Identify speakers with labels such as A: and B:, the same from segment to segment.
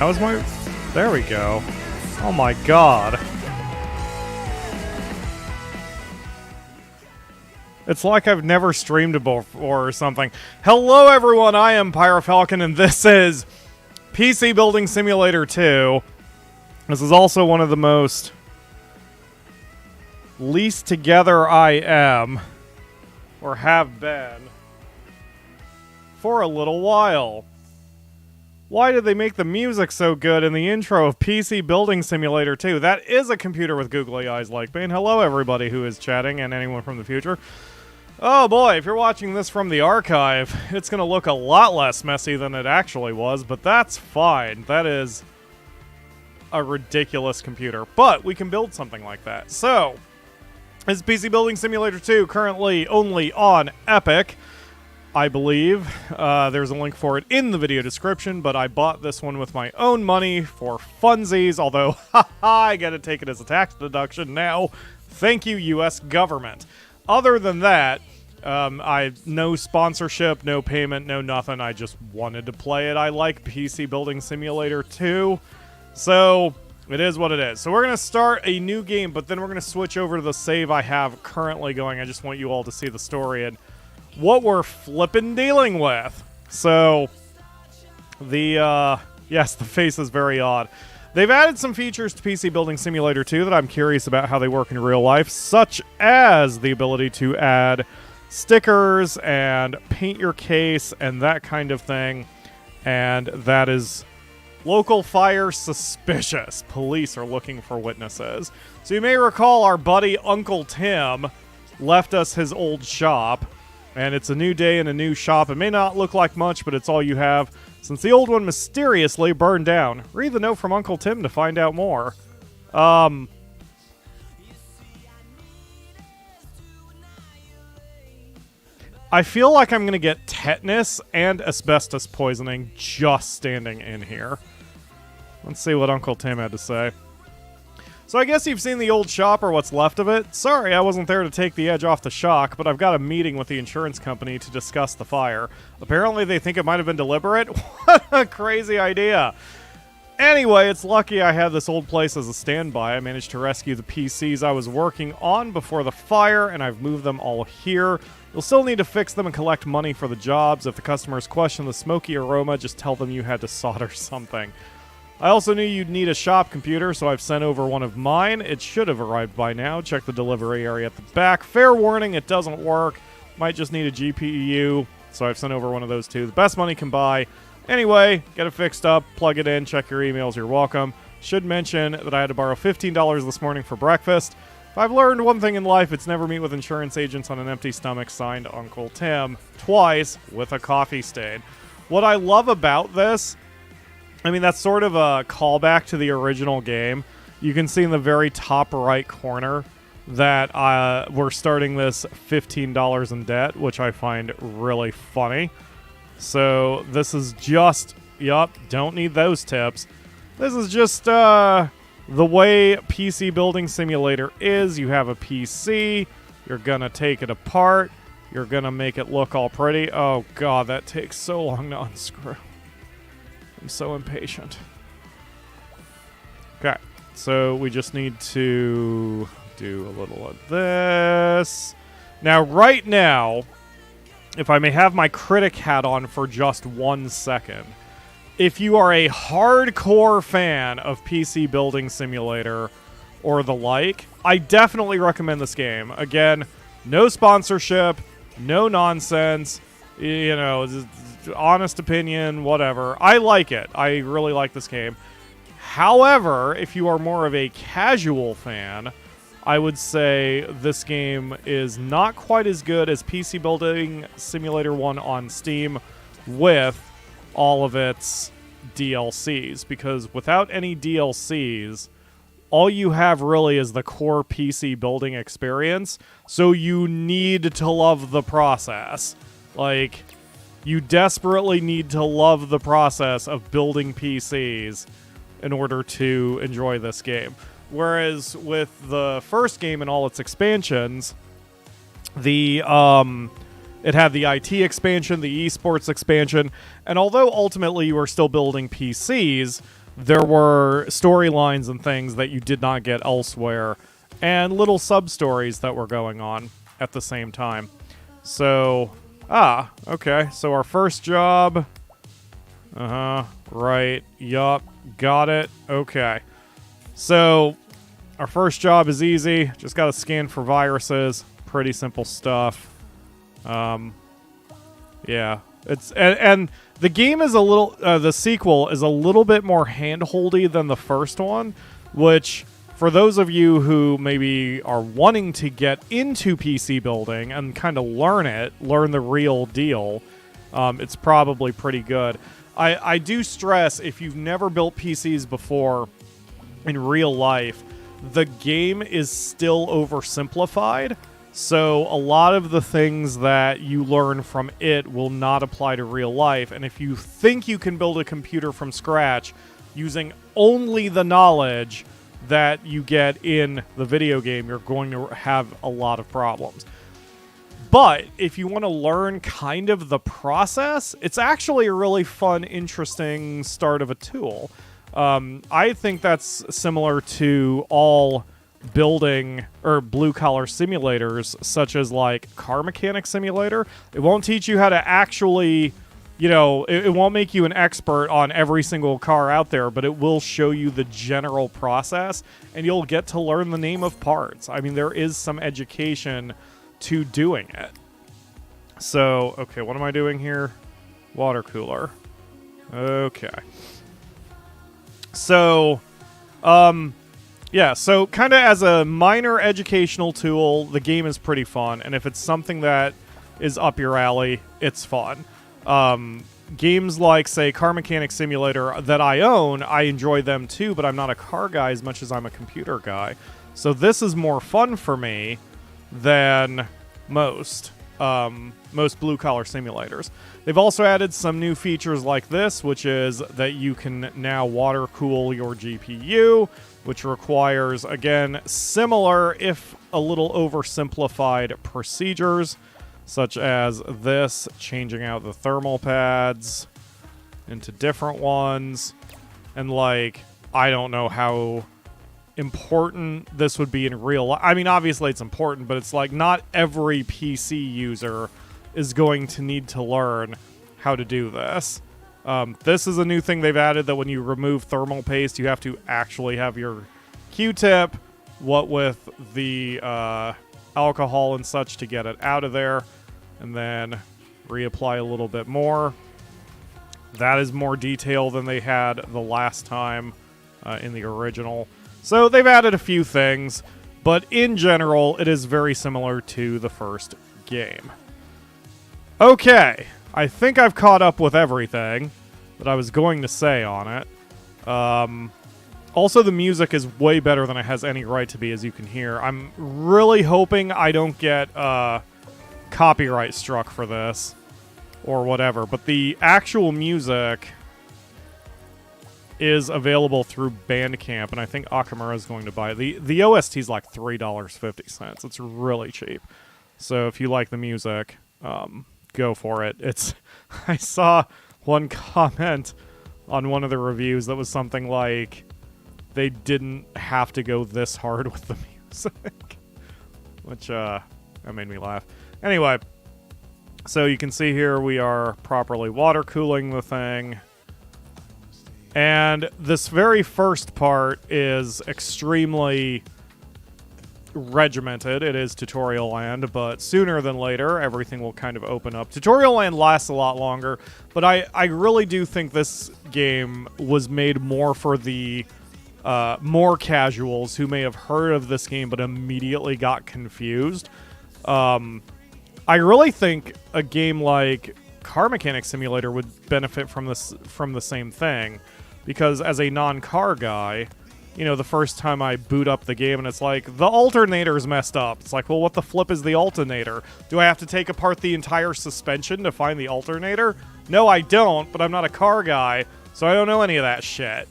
A: How's my... There we go. Oh my god. It's like I've never streamed before or something. Hello everyone, I am PyroFalkon and this is PC Building Simulator 2. This is also one of the most least together I am, or have been, for a little while. Why did they make the music so good in the intro of PC Building Simulator 2? That is a computer with googly eyes like me. And hello everybody who is chatting and anyone from the future. Oh boy, if you're watching this from the archive, it's going to look a lot less messy than it actually was, but that's fine. That is a ridiculous computer. But we can build something like that. So, this is PC Building Simulator 2, currently only on Epic, I believe. There's a link for it in the video description, but I bought this one with my own money for funsies, although, I gotta take it as a tax deduction now. Thank you, US government. Other than that, no sponsorship, no payment, no nothing. I just wanted to play it. I like PC Building Simulator 2, so it is what it is. So we're going to start a new game, but then we're going to switch over to the save I have currently going. I just want you all to see the story and what we're flippin' dealing with. So, yes, the face is very odd. They've added some features to PC Building Simulator 2 that I'm curious about how they work in real life, such as the ability to add stickers and paint your case and that kind of thing. And that is local fire suspicious. Police are looking for witnesses. So you may recall our buddy Uncle Tim left us his old shop. And it's a new day in a new shop. It may not look like much, but it's all you have, since the old one mysteriously burned down. Read the note from Uncle Tim to find out more. I feel like I'm going to get tetanus and asbestos poisoning just standing in here. Let's see what Uncle Tim had to say. So I guess you've seen the old shop or what's left of it. Sorry I wasn't there to take the edge off the shock, but I've got a meeting with the insurance company to discuss the fire. Apparently they think it might have been deliberate. What a crazy idea. Anyway, it's lucky I had this old place as a standby. I managed to rescue the PCs I was working on before the fire, and I've moved them all here. You'll still need to fix them and collect money for the jobs. If the customers question the smoky aroma, just tell them you had to solder something. I also knew you'd need a shop computer, so I've sent over one of mine. It should have arrived by now. Check the delivery area at the back. Fair warning, it doesn't work. Might just need a GPU, so I've sent over one of those too. The best money can buy. Anyway, get it fixed up, plug it in, check your emails, you're welcome. Should mention that I had to borrow $15 this morning for breakfast. If I've learned one thing in life, it's never meet with insurance agents on an empty stomach. Signed, Uncle Tim. Twice, with a coffee stain. What I love about this, I mean, that's sort of a callback to the original game. You can see in the very top right corner that we're starting this $15 in debt, which I find really funny. So this is just, yup, don't need those tips. This is just the way PC Building Simulator is. You have a PC, you're gonna take it apart, you're gonna make it look all pretty. Oh god, that takes so long to unscrew. I'm so impatient. Okay, so we just need to do a little of this. Now, right now, if I may have my critic hat on for just 1 second, if you are a hardcore fan of PC Building Simulator or the like, I definitely recommend this game. Again, no sponsorship, no nonsense, you know, honest opinion, whatever. I like it. I really like this game. However, if you are more of a casual fan, I would say this game is not quite as good as PC Building Simulator 1 on Steam with all of its DLCs, because without any DLCs, all you have really is the core PC building experience, so you need to love the process. Like, you desperately need to love the process of building PCs in order to enjoy this game. Whereas with the first game and all its expansions, it had the IT expansion, the esports expansion, and although ultimately you were still building PCs, there were storylines and things that you did not get elsewhere, and little sub-stories that were going on at the same time. So, okay. So our first job... right. Yup. Got it. Okay. So, our first job is easy. Just gotta scan for viruses. Pretty simple stuff. Yeah. And the game is a little... the sequel is a little bit more hand-holdy than the first one, which... For those of you who maybe are wanting to get into PC building and kind of learn the real deal, it's probably pretty good. I do stress, if you've never built PCs before in real life, the game is still oversimplified. So a lot of the things that you learn from it will not apply to real life. And if you think you can build a computer from scratch using only the knowledge that you get in the video game, you're going to have a lot of problems. But if you want to learn kind of the process, it's actually a really fun, interesting start of a tool. I think that's similar to all building or blue-collar simulators, such as like Car Mechanic Simulator. It won't teach you how to actually... You know, it won't make you an expert on every single car out there, but it will show you the general process, and you'll get to learn the name of parts. I mean, there is some education to doing it. So, okay, what am I doing here? Water cooler. Okay. So, yeah, so kind of as a minor educational tool, the game is pretty fun, and if it's something that is up your alley, it's fun. Games like, say, Car Mechanic Simulator that I own, I enjoy them too, but I'm not a car guy as much as I'm a computer guy. So this is more fun for me than most blue-collar simulators. They've also added some new features like this, which is that you can now water cool your GPU, which requires, again, similar, if a little oversimplified procedures, such as this, changing out the thermal pads into different ones. And, like, I don't know how important this would be in real life. I mean, obviously it's important, but it's like not every PC user is going to need to learn how to do this. This is a new thing they've added, that when you remove thermal paste, you have to actually have your Q-tip, what with the alcohol and such, to get it out of there, and then reapply a little bit more. That is more detail than they had the last time in the original. So they've added a few things, but in general, it is very similar to the first game. Okay, I think I've caught up with everything that I was going to say on it. Also, the music is way better than it has any right to be, as you can hear. I'm really hoping I don't get copyright struck for this, or whatever, but the actual music is available through Bandcamp, and I think Akamura is going to buy it. The OST is like $3.50. It's really cheap. So if you like the music, go for it. I saw one comment on one of the reviews that was something like, they didn't have to go this hard with the music, which that made me laugh. Anyway, so you can see here we are properly water cooling the thing. And this very first part is extremely regimented. It is tutorial land, but sooner than later, everything will kind of open up. Tutorial land lasts a lot longer, but I really do think this game was made more for the more casuals who may have heard of this game but immediately got confused. I really think a game like Car Mechanic Simulator would benefit from the same thing, because as a non-car guy, you know, the first time I boot up the game and it's like, the alternator's messed up. It's like, well, what the flip is the alternator? Do I have to take apart the entire suspension to find the alternator? No, I don't, but I'm not a car guy, so I don't know any of that shit.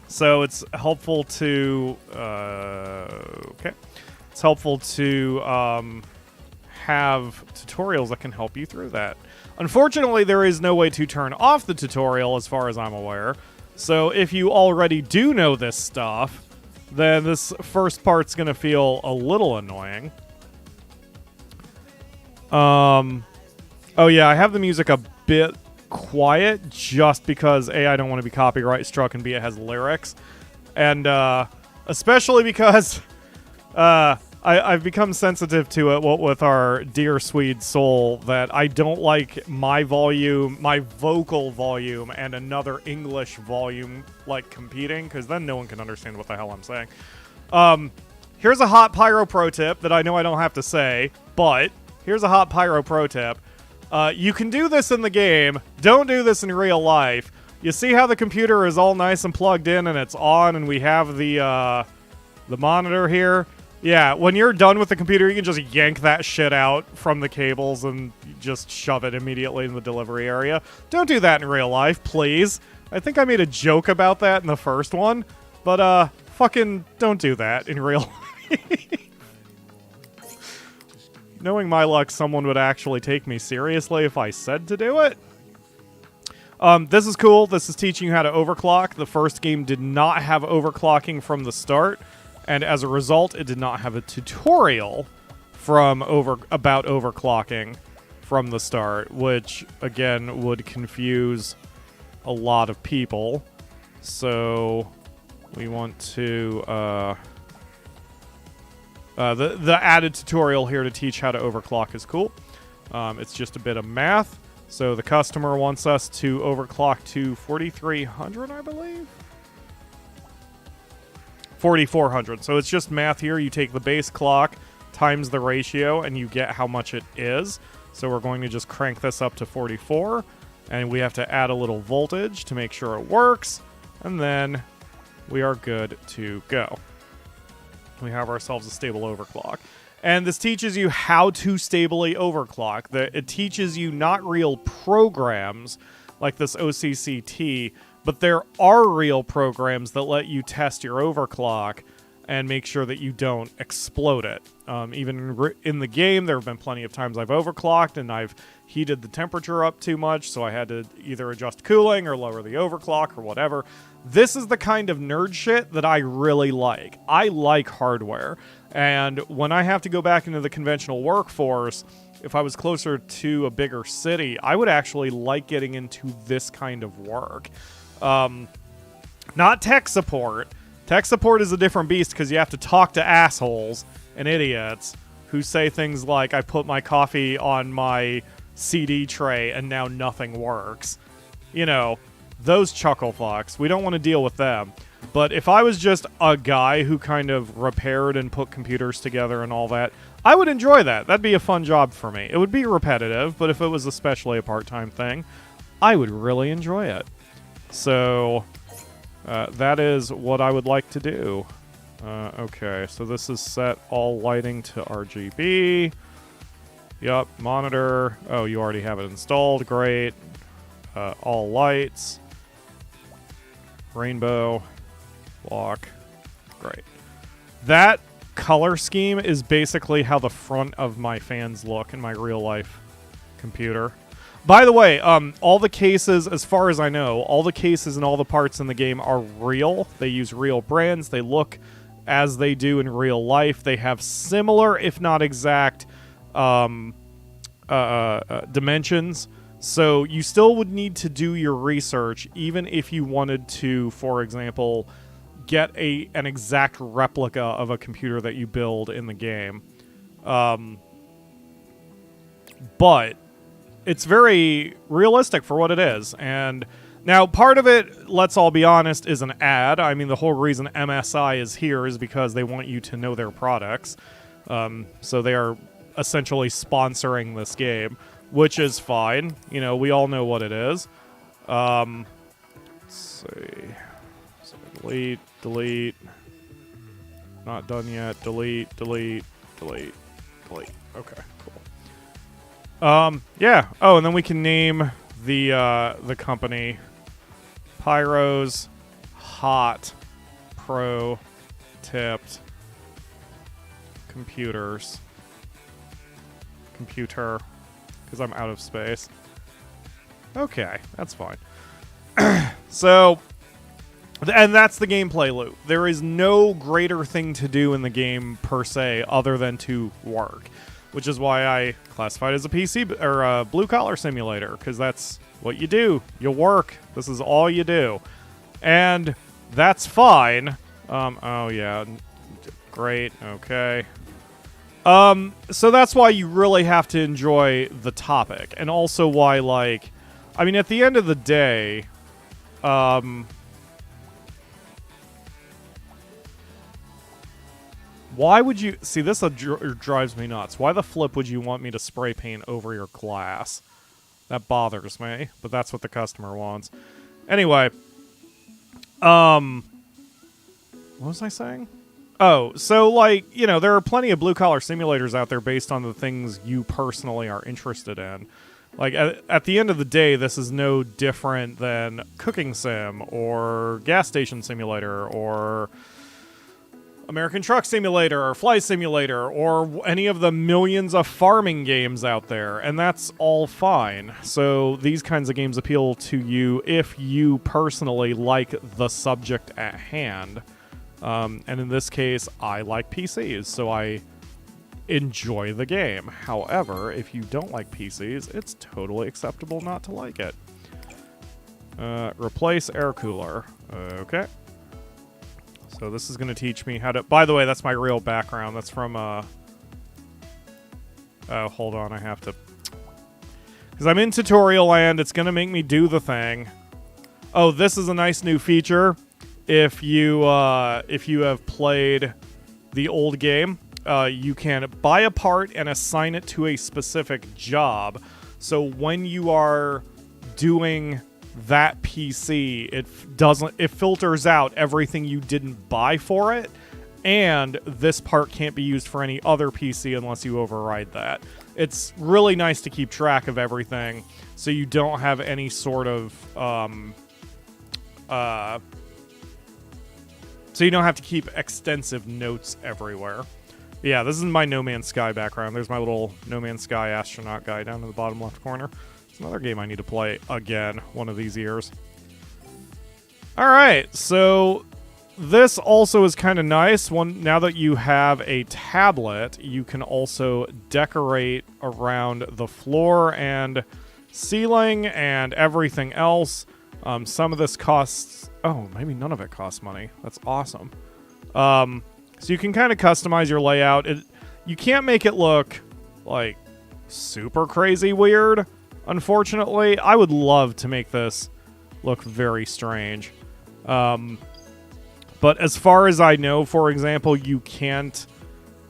A: So it's helpful to... okay. It's helpful to have tutorials that can help you through that. Unfortunately, there is no way to turn off the tutorial as far as I'm aware. So if you already do know this stuff, then this first part's going to feel a little annoying. Oh yeah, I have the music a bit quiet just because A, I don't want to be copyright struck, and B, it has lyrics. And especially because I've become sensitive to it with our dear Swede soul that I don't like my volume, my vocal volume, and another English volume like competing, because then no one can understand what the hell I'm saying. Here's a hot Pyro pro tip that I know I don't have to say, but here's a hot Pyro pro tip. You can do this in the game. Don't do this in real life. You see how the computer is all nice and plugged in and it's on, and we have the monitor here? Yeah, when you're done with the computer, you can just yank that shit out from the cables and just shove it immediately in the delivery area. Don't do that in real life, please. I think I made a joke about that in the first one, but fucking don't do that in real life. Knowing my luck, someone would actually take me seriously if I said to do it. This is cool. This is teaching you how to overclock. The first game did not have overclocking from the start, and as a result, it did not have a tutorial about overclocking from the start, which, again, would confuse a lot of people. So we want to... the added tutorial here to teach how to overclock is cool. It's just a bit of math. So the customer wants us to overclock to 4300, I believe? 4400. So it's just math here. You take the base clock times the ratio and you get how much it is. So we're going to just crank this up to 44. And we have to add a little voltage to make sure it works. And then we are good to go. We have ourselves a stable overclock. And this teaches you how to stably overclock. It teaches you not real programs like this OCCT, but there are real programs that let you test your overclock and make sure that you don't explode it. Even in the game, there have been plenty of times I've overclocked and I've heated the temperature up too much, so I had to either adjust cooling or lower the overclock or whatever. This is the kind of nerd shit that I really like. I like hardware, and when I have to go back into the conventional workforce, if I was closer to a bigger city, I would actually like getting into this kind of work. Not tech support. Tech support is a different beast because you have to talk to assholes and idiots who say things like, I put my coffee on my CD tray and now nothing works. You know, those chuckle fucks. We don't want to deal with them. But if I was just a guy who kind of repaired and put computers together and all that, I would enjoy that. That'd be a fun job for me. It would be repetitive, but if it was especially a part-time thing, I would really enjoy it. So that is what I would like to do. Okay, so this is set all lighting to RGB. Yup, monitor. Oh, you already have it installed. Great. All lights. Rainbow. Block. Great. That color scheme is basically how the front of my fans look in my real life computer. By the way, all the cases, as far as I know, all the cases and all the parts in the game are real. They use real brands. They look as they do in real life. They have similar, if not exact, dimensions. So you still would need to do your research, even if you wanted to, for example, get an exact replica of a computer that you build in the game. But it's very realistic for what it is. And now part of it, let's all be honest, is an ad. I mean, the whole reason MSI is here is because they want you to know their products. So they are essentially sponsoring this game, which is fine. You know, we all know what it is. Let's see. So delete. Not done yet. Delete. Okay, cool. Yeah. Oh, and then we can name the company Pyro's Hot Pro Tipped Computer, because I'm out of space. Okay, that's fine. So, And that's the gameplay loop. There is no greater thing to do in the game, per se, other than to work. Which is why I classified it as a PC, or a blue-collar simulator, because that's what you do. You work. This is all you do. And that's fine. Oh, yeah. Great. Okay. So that's why you really have to enjoy the topic. And also why, like... I mean, at the end of the day... Why would you... See, this drives me nuts. Why the flip would you want me to spray paint over your glass? That bothers me, but that's what the customer wants. Anyway. What was I saying? Oh, so, like, you know, there are plenty of blue-collar simulators out there based on the things you personally are interested in. Like, at the end of the day, this is no different than Cooking Sim, or Gas Station Simulator, or... American Truck Simulator, or Flight Simulator, or any of the millions of farming games out there, and that's all fine. So these kinds of games appeal to you if you personally like the subject at hand. And in this case, I like PCs, so I enjoy the game. However, if you don't like PCs, it's totally acceptable not to like it. Replace air cooler. Okay. So this is going to teach me how to... By the way, that's my real background. That's from, Oh, hold on. I have to... Because I'm in tutorial land. It's going to make me do the thing. Oh, this is a nice new feature. If you have played the old game, you can buy a part and assign it to a specific job. So when you are doing... that PC, it filters out everything you didn't buy for it, and this part can't be used for any other PC unless you override that. It's really nice to keep track of everything, so you don't have any sort of, so you don't have to keep extensive notes everywhere. Yeah, this is my No Man's Sky background. There's my little No Man's Sky astronaut guy down in the bottom left corner. Another game I need to play again one of these years. Alright, so this also is kind of nice. Now that you have a tablet, you can also decorate around the floor and ceiling and everything else. Some of this costs... Oh, maybe none of it costs money. That's awesome. So you can kind of customize your layout. You can't make it look, like, super crazy weird. Unfortunately, I would love to make this look very strange. But as far as I know, for example, you can't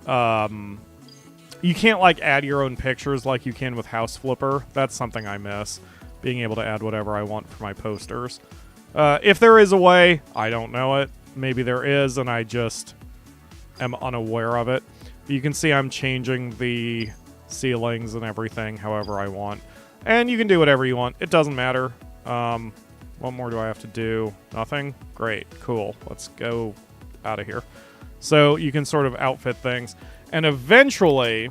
A: like add your own pictures like you can with House Flipper. That's something I miss, being able to add whatever I want for my posters. If there is a way, I don't know it. Maybe there is, and I just am unaware of it. But you can see I'm changing the ceilings and everything however I want. And you can do whatever you want. It doesn't matter. What more do I have to do? Nothing? Great. Cool. Let's go out of here. So you can sort of outfit things. And eventually,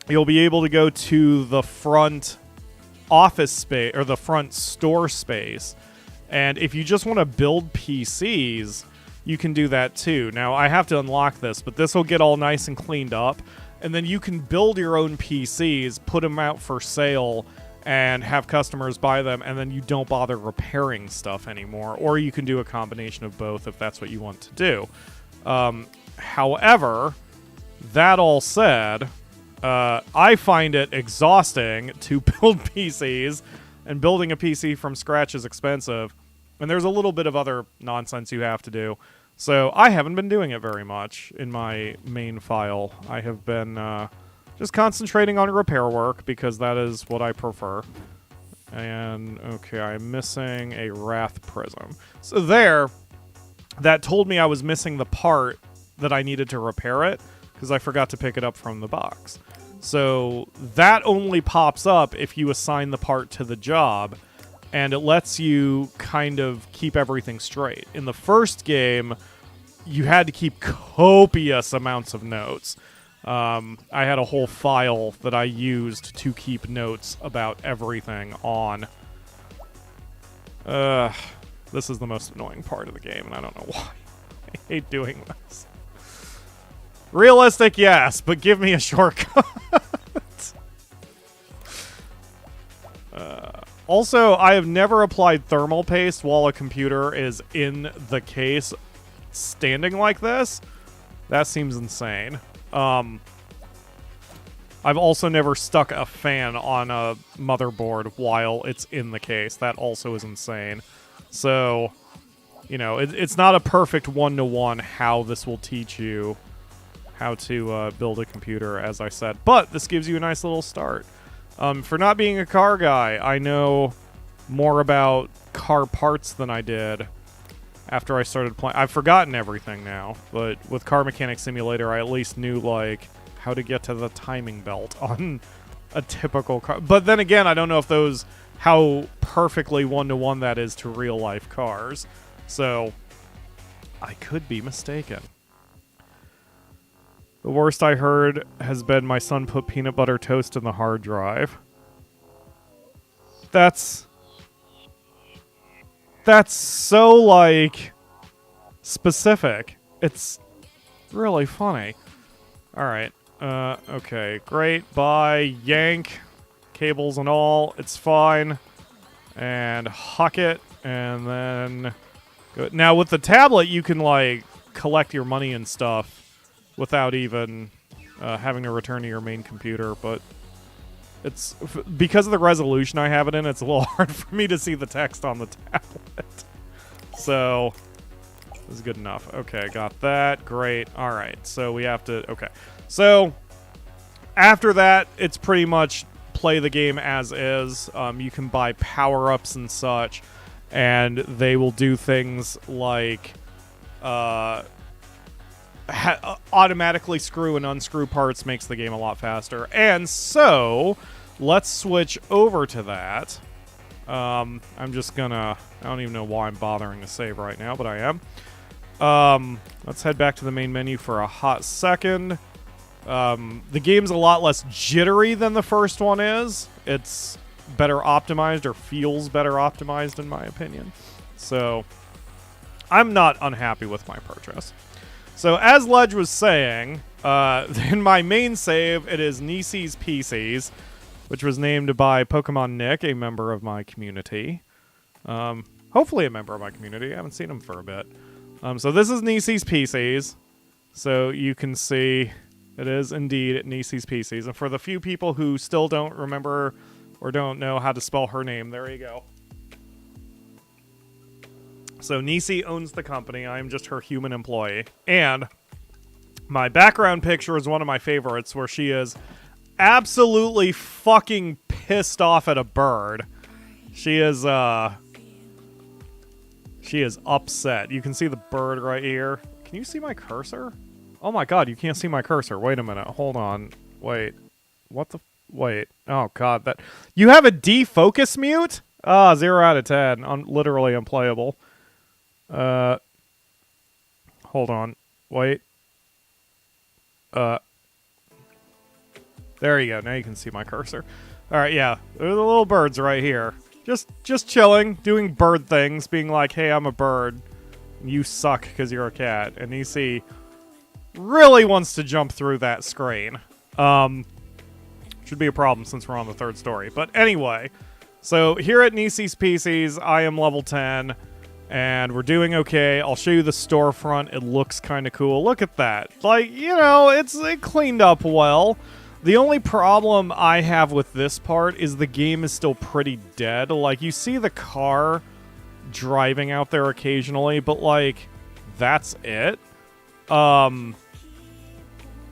A: you'll be able to go to the front office space, or the front store space. And if you just want to build PCs, you can do that too. Now, I have to unlock this, but this will get all nice and cleaned up. And then you can build your own PCs, put them out for sale, and have customers buy them, and then you don't bother repairing stuff anymore. Or you can do a combination of both if that's what you want to do. However, that all said, I find it exhausting to build PCs, and building a PC from scratch is expensive. And there's a little bit of other nonsense you have to do. So I haven't been doing it very much in my main file. I have been just concentrating on repair work because that is what I prefer. And, okay, I'm missing a Wrath Prism. So there, that told me I was missing the part that I needed to repair it because I forgot to pick it up from the box. So that only pops up if you assign the part to the job, and it lets you kind of keep everything straight. In the first game, you had to keep copious amounts of notes. I had a whole file that I used to keep notes about everything on. This is the most annoying part of the game, and I don't know why. I hate doing this. Realistic, yes, but give me a shortcut. Also, I have never applied thermal paste while a computer is in the case standing like this. That seems insane. I've also never stuck a fan on a motherboard while it's in the case. That also is insane. So, you know, it's not a perfect one-to-one how this will teach you how to build a computer, as I said. But this gives you a nice little start. For not being a car guy, I know more about car parts than I did after I started playing. I've forgotten everything now, but with Car Mechanic Simulator, I at least knew, like, how to get to the timing belt on a typical car. But then again, I don't know if how perfectly one-to-one that is to real-life cars. So, I could be mistaken. The worst I heard has been my son put peanut butter toast in the hard drive. That's so, like, specific. It's really funny. Alright. Okay. Great. Bye. Yank. Cables and all. It's fine. And huck it. And then... go. Now, with the tablet, you can, like, collect your money and stuff without even having to return to your main computer, but it's because of the resolution I have it in, it's a little hard for me to see the text on the tablet. So, this is good enough. Okay, got that. Great. All right, so we have to... Okay. So, after that, it's pretty much play the game as is. You can buy power-ups and such, and they will do things like... automatically screw and unscrew parts makes the game a lot faster. And so, let's switch over to that. I'm just gonna... I don't even know why I'm bothering to save right now, but I am. Let's head back to the main menu for a hot second. The game's a lot less jittery than the first one is. It's better optimized, or feels better optimized, in my opinion. So, I'm not unhappy with my purchase. So, as Ledge was saying, in my main save, it is Nisi's PCs, which was named by Pokemon Nick, a member of my community. Hopefully a member of my community. I haven't seen him for a bit. So this is Nisi's PCs. So you can see it is indeed Nisi's PCs. And for the few people who still don't remember or don't know how to spell her name, there you go. So Nisi owns the company. I am just her human employee. And my background picture is one of my favorites, where she is absolutely fucking pissed off at a bird. She is upset. You can see the bird right here. Can you see my cursor? Oh my god, you can't see my cursor. Wait a minute. Hold on. Wait. What the... Wait. Oh god, that... You have a defocus mute? Ah, 0 out of 10. Literally unplayable. Hold on. Wait. There you go. Now you can see my cursor. Alright, yeah. There are the little birds right here. Just chilling, doing bird things, being like, hey, I'm a bird. You suck because you're a cat. And Nisi really wants to jump through that screen. Should be a problem since we're on the 3rd story. But anyway, so here at Nisi's PCs, I am level 10. And we're doing okay. I'll show you the storefront. It looks kind of cool. Look at that. Like, you know, it cleaned up well. The only problem I have with this part is the game is still pretty dead. Like, you see the car driving out there occasionally, but, like, that's it. No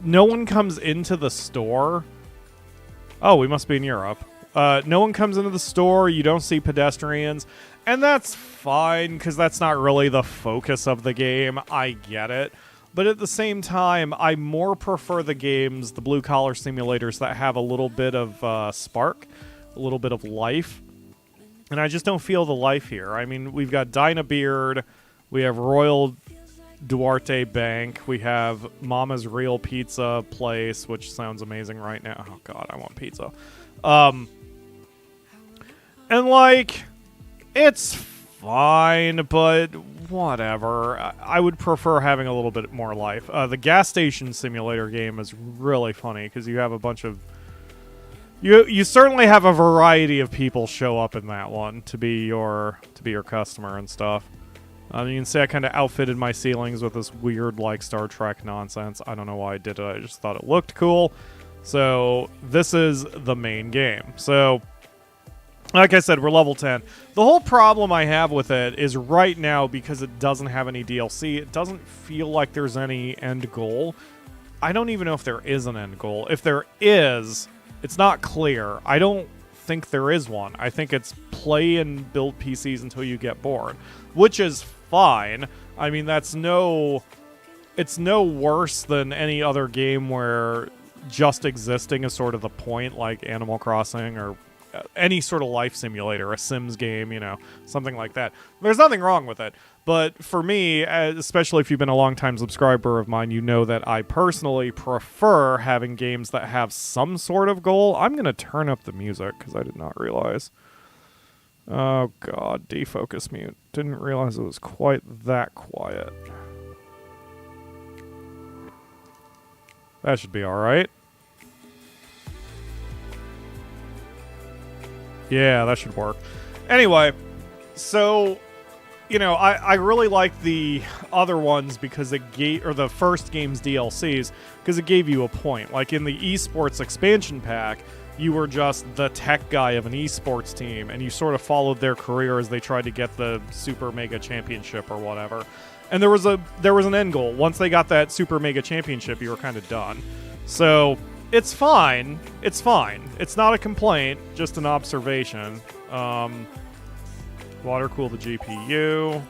A: one comes into the store. Oh, we must be in Europe. No one comes into the store. You don't see pedestrians. And that's fine, because that's not really the focus of the game. I get it. But at the same time, I more prefer the games, the blue-collar simulators, that have a little bit of spark, a little bit of life. And I just don't feel the life here. I mean, we've got Dynabeard, we have Royal Duarte Bank, we have Mama's Real Pizza Place, which sounds amazing right now. Oh, God, I want pizza. And, like... It's fine, but whatever. I would prefer having a little bit more life. The gas station simulator game is really funny because you have a bunch of... You certainly have a variety of people show up in that one to be your customer and stuff. You can see I kind of outfitted my ceilings with this weird, like, Star Trek nonsense. I don't know why I did it. I just thought it looked cool. So, this is the main game. So, like I said, we're level 10. The whole problem I have with it is right now, because it doesn't have any DLC, it doesn't feel like there's any end goal. I don't even know if there is an end goal. If there is, it's not clear. I don't think there is one. I think it's play and build PCs until you get bored, which is fine. I mean, it's no worse than any other game where just existing is sort of the point, like Animal Crossing or any sort of life simulator, a Sims game, you know, something like that. There's nothing wrong with it. But for me, especially if you've been a long-time subscriber of mine, you know that I personally prefer having games that have some sort of goal. I'm going to turn up the music because I did not realize. Oh, God. Defocus mute. Didn't realize it was quite that quiet. That should be all right. Yeah, that should work. Anyway, so, you know, I really like the other ones because it gave, or the first game's DLCs, because it gave you a point. Like in the esports expansion pack, you were just the tech guy of an esports team, and you sort of followed their career as they tried to get the Super Mega Championship or whatever. And there was an end goal. Once they got that Super Mega Championship, you were kind of done. So it's fine. It's fine. It's not a complaint, just an observation. Water cool the GPU.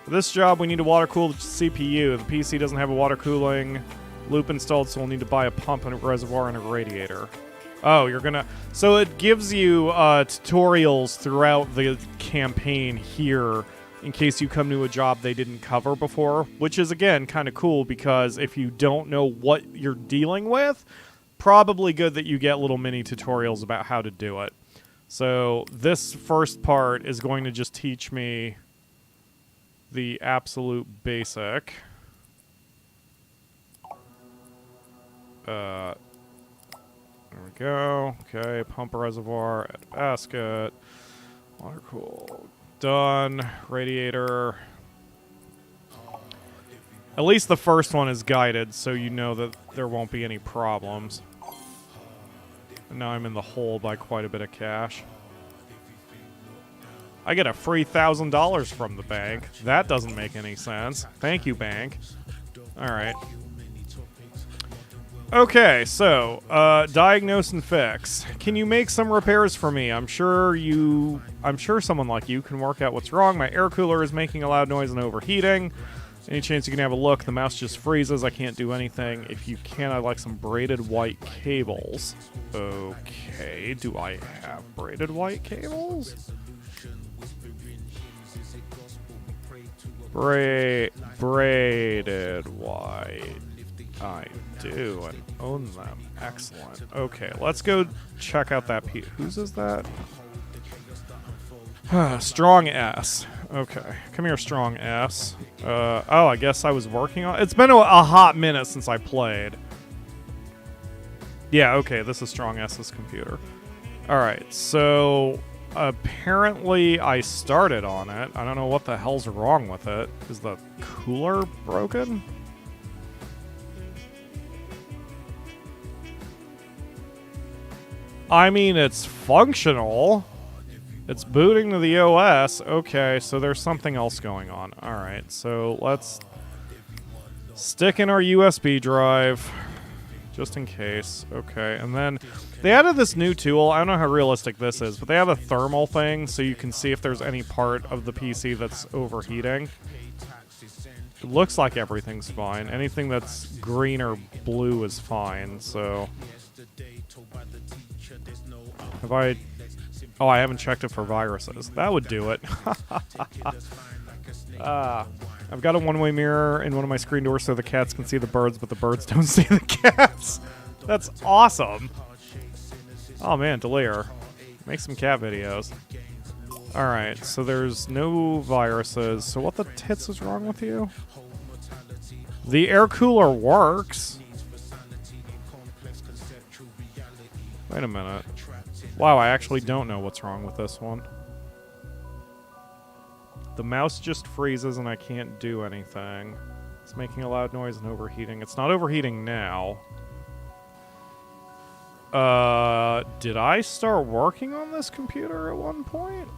A: For this job, we need to water cool the CPU. The PC doesn't have a water cooling loop installed, so we'll need to buy a pump and a reservoir and a radiator. Oh, you're gonna... So it gives you tutorials throughout the campaign here in case you come to a job they didn't cover before, which is, again, kind of cool because if you don't know what you're dealing with, probably good that you get little mini tutorials about how to do it. So this first part is going to just teach me the absolute basic. There we go. Okay, pump reservoir, add basket. Water cool. Done. Radiator. At least the first one is guided, so you know that there won't be any problems. And now I'm in the hole by quite a bit of cash. I get a free $1,000 from the bank. That doesn't make any sense. Thank you, bank. Alright. Okay, so, diagnose and fix. Can you make some repairs for me? I'm sure someone like you can work out what's wrong. My air cooler is making a loud noise and overheating. Any chance you can have a look? The mouse just freezes. I can't do anything. If you can, I'd like some braided white cables. Okay, do I have braided white cables? Braided white. I do, and own them. Excellent. Okay, let's go check out that piece. Whose is that? Strong S. Okay, come here, Strong S. Oh, I guess I was working on... It's been a hot minute since I played. Yeah, okay, this is Strong S's computer. Alright, so... apparently I started on it. I don't know what the hell's wrong with it. Is the cooler broken? I mean, it's functional. It's booting to the OS. Okay, so there's something else going on. Alright, so let's stick in our USB drive. Just in case. Okay, and then they added this new tool. I don't know how realistic this is, but they have a thermal thing so you can see if there's any part of the PC that's overheating. It looks like everything's fine. Anything that's green or blue is fine, so... Have I... Oh, I haven't checked it for viruses. That would do it. I've got a one-way mirror in one of my screen doors so the cats can see the birds, but the birds don't see the cats. That's awesome. Oh, man, Delir. Make some cat videos. Alright, so there's no viruses. So what the tits is wrong with you? The air cooler works. Wait a minute. Wow, I actually don't know what's wrong with this one. The mouse just freezes and I can't do anything. It's making a loud noise and overheating. It's not overheating now. Did I start working on this computer at one point?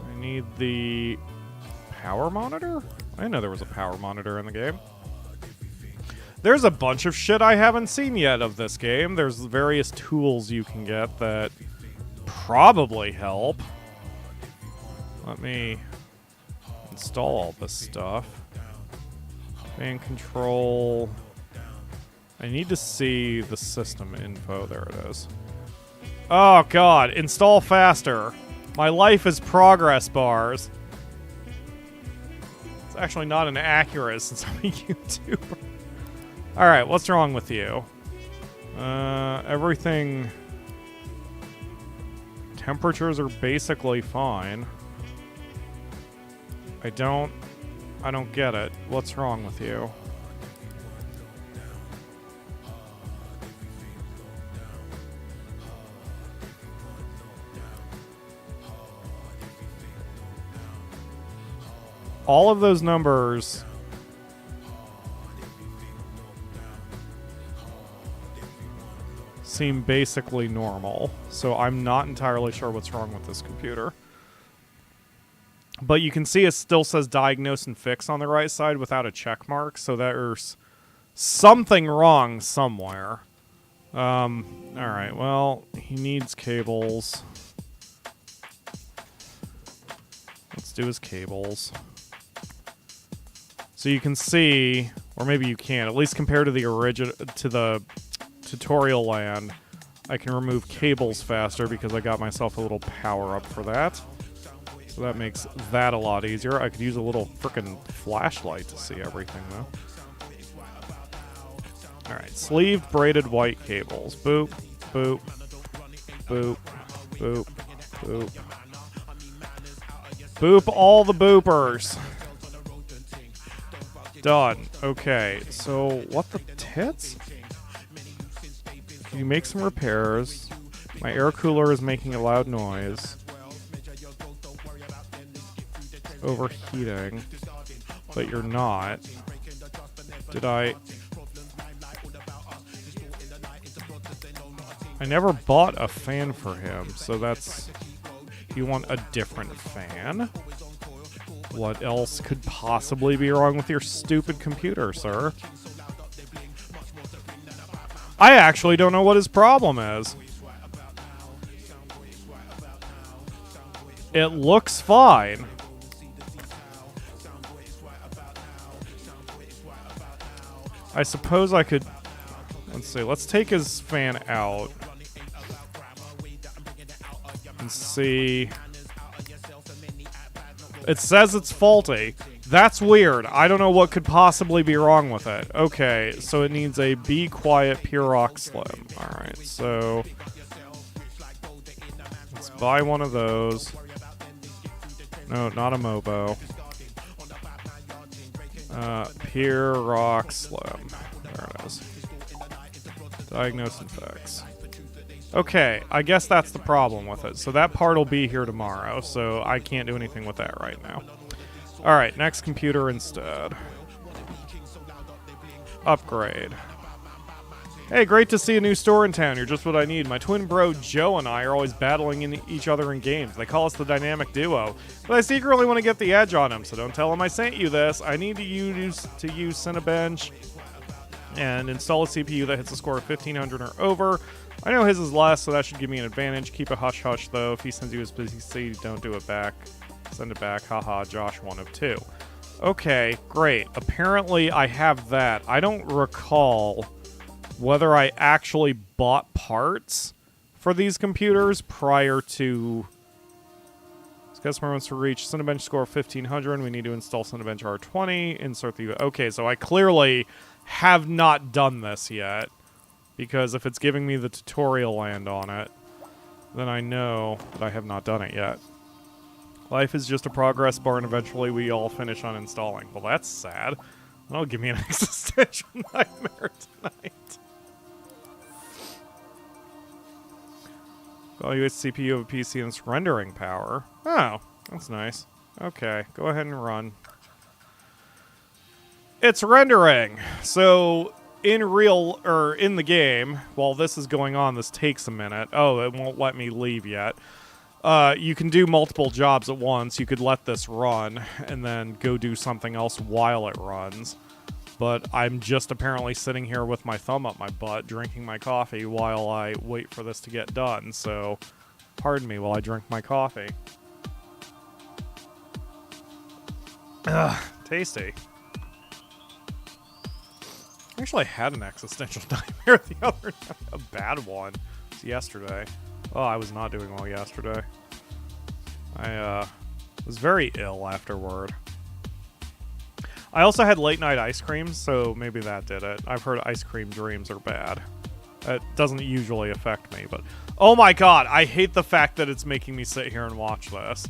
A: I need the power monitor? I didn't know there was a power monitor in the game. There's a bunch of shit I haven't seen yet of this game. There's various tools you can get that probably help. Let me install all this stuff. Fan control. I need to see the system info. There it is. Oh god, install faster. My life is progress bars. It's actually not inaccurate since I'm a YouTuber. Alright, what's wrong with you? Everything... Temperatures are basically fine. I don't get it. What's wrong with you? All of those numbers seem basically normal, so I'm not entirely sure what's wrong with this computer. But you can see it still says diagnose and fix on the right side without a check mark, so there's something wrong somewhere. Alright, well, he needs cables. Let's do his cables. So you can see, or maybe you can't, at least compared to the tutorial land, I can remove cables faster because I got myself a little power up for that. So that makes that a lot easier. I could use a little frickin' flashlight to see everything, though. Alright, sleeved braided white cables. Boop, boop, boop, boop, boop. Boop all the boopers. Done. Okay, so what the tits? Can you make some repairs? My air cooler is making a loud noise. Overheating. But you're not. Did I never bought a fan for him, so that's... You want a different fan? What else could possibly be wrong with your stupid computer, sir? I actually don't know what his problem is. It looks fine. I suppose I could... Let's see, let's take his fan out. And see... It says it's faulty. That's weird. I don't know what could possibly be wrong with it. Okay, so it needs a Be Quiet PyroFalkon Slim. Alright, so... Let's buy one of those. No, not a Mobo. PyroFalkon Slim. There it is. Diagnose and fix. Okay, I guess that's the problem with it. So that part will be here tomorrow, so I can't do anything with that right now. Alright, next computer instead. Upgrade. Hey, great to see a new store in town. You're just what I need. My twin bro Joe and I are always battling each other in games. They call us the dynamic duo. But I secretly want to get the edge on him, so don't tell him I sent you this. I need to use Cinebench and install a CPU that hits a score of 1500 or over. I know his is less, so that should give me an advantage. Keep a hush-hush, though. If he sends you his PC, don't do it back. Send it back. Haha, Josh 1 of 2. Okay, great. Apparently, I have that. I don't recall whether I actually bought parts for these computers prior to... This customer wants to reach Cinebench score of 1500. We need to install Cinebench R20. Insert the... Okay, so I clearly have not done this yet. Because if it's giving me the tutorial land on it, then I know that I have not done it yet. Life is just a progress bar, and eventually we all finish uninstalling. Well, that's sad. That'll give me an existential nightmare tonight. Evaluate CPU of a PC and its rendering power. Oh, that's nice. Okay, go ahead and run. It's rendering. So in the game, while this is going on, this takes a minute. Oh, it won't let me leave yet. You can do multiple jobs at once. You could let this run and then go do something else while it runs. But I'm just apparently sitting here with my thumb up my butt, drinking my coffee while I wait for this to get done. So, pardon me while I drink my coffee. Ugh, tasty. I actually had an existential nightmare the other night. A bad one. It's yesterday. Oh, I was not doing well yesterday. I was very ill afterward. I also had late night ice cream, so maybe that did it. I've heard ice cream dreams are bad. It doesn't usually affect me, but... Oh my god, I hate the fact that it's making me sit here and watch this.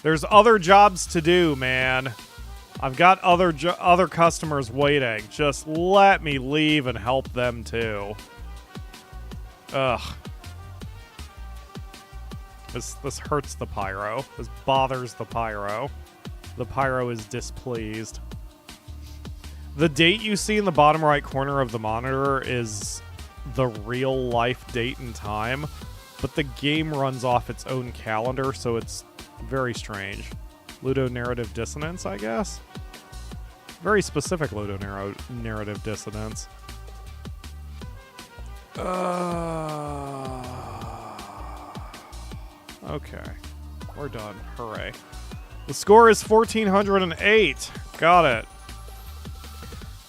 A: There's other jobs to do, man. I've got other customers waiting. Just let me leave and help them too. Ugh. This hurts the Pyro. This bothers the Pyro. The Pyro is displeased. The date you see in the bottom right corner of the monitor is the real life date and time, but the game runs off its own calendar, so it's very strange. Ludonarrative dissonance, I guess? Very specific ludonarrative dissonance. Okay. We're done. Hooray. The score is 1408. Got it.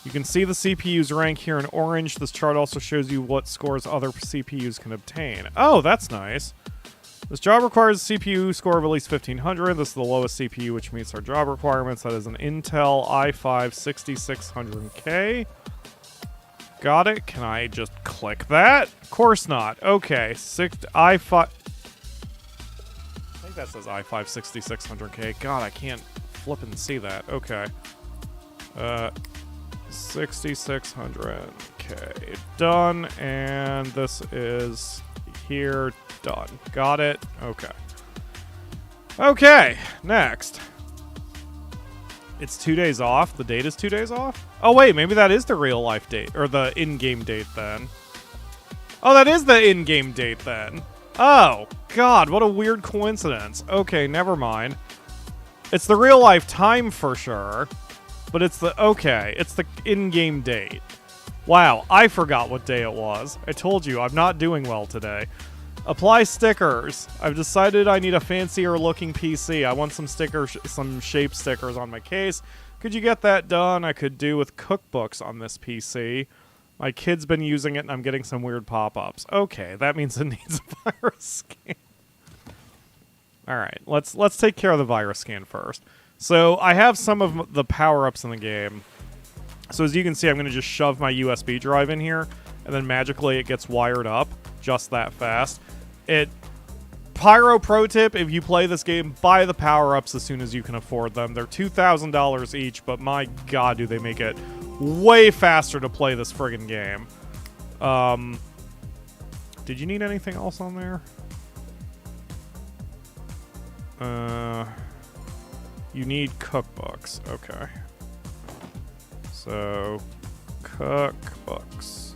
A: You can see the CPU's rank here in orange. This chart also shows you what scores other CPUs can obtain. Oh, that's nice. This job requires a CPU score of at least 1500. This is the lowest CPU which meets our job requirements. That is an Intel i5 6600K. Got it. Can I just click that? Of course not. Okay. i5... that says i5 6600K. God, I can't flip and see that. Okay. 6600K. Done. And this is here. Done. Got it. Okay. Okay. Next. It's 2 days off. The date is 2 days off? Oh, wait. Maybe that is the real life date. Or the in-game date then. Oh, that is the in-game date then. Oh, God, what a weird coincidence. Okay, never mind. It's the real life time for sure, but it's the in-game date. Wow, I forgot what day it was. I told you, I'm not doing well today. Apply stickers. I've decided I need a fancier looking PC. I want some stickers, some shape stickers on my case. Could you get that done? I could do with cookbooks on this PC. My kid's been using it, and I'm getting some weird pop-ups. Okay, that means it needs a virus scan. All right, let's take care of the virus scan first. So I have some of the power-ups in the game. So as you can see, I'm going to just shove my USB drive in here, and then magically it gets wired up just that fast. Pyro pro tip, if you play this game, buy the power-ups as soon as you can afford them. They're $2,000 each, but my god, do they make it way faster to play this friggin' game. Did you need anything else on there? You need cookbooks. Okay. So, cookbooks.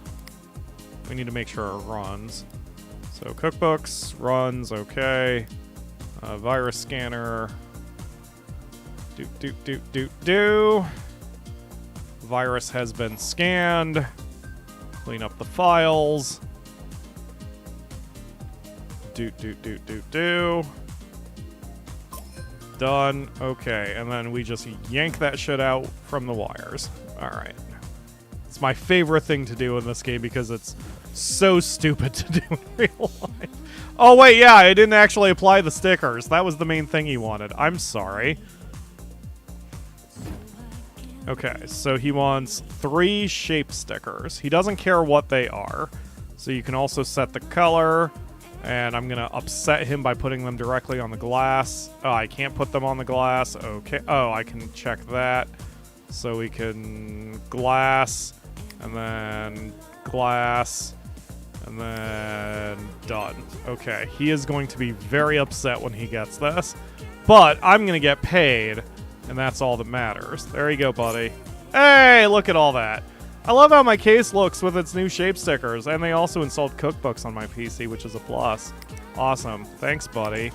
A: We need to make sure it runs. So, cookbooks, runs, okay. Virus scanner. Do. Virus has been scanned. Clean up the files. Do. Done. Okay, and then we just yank that shit out from the wires. Alright. It's my favorite thing to do in this game because it's so stupid to do in real life. Oh, wait, yeah, I didn't actually apply the stickers. That was the main thing he wanted. I'm sorry. Okay, so he wants 3 shape stickers. He doesn't care what they are. So you can also set the color, and I'm going to upset him by putting them directly on the glass. Oh, I can't put them on the glass. Okay. Oh, I can check that. So we can glass, and then glass, and then done. Okay, he is going to be very upset when he gets this, but I'm going to get paid, and that's all that matters. There you go, buddy. Hey, look at all that. I love how my case looks with its new shape stickers, and they also installed cookbooks on my PC, which is a plus. Awesome. Thanks, buddy.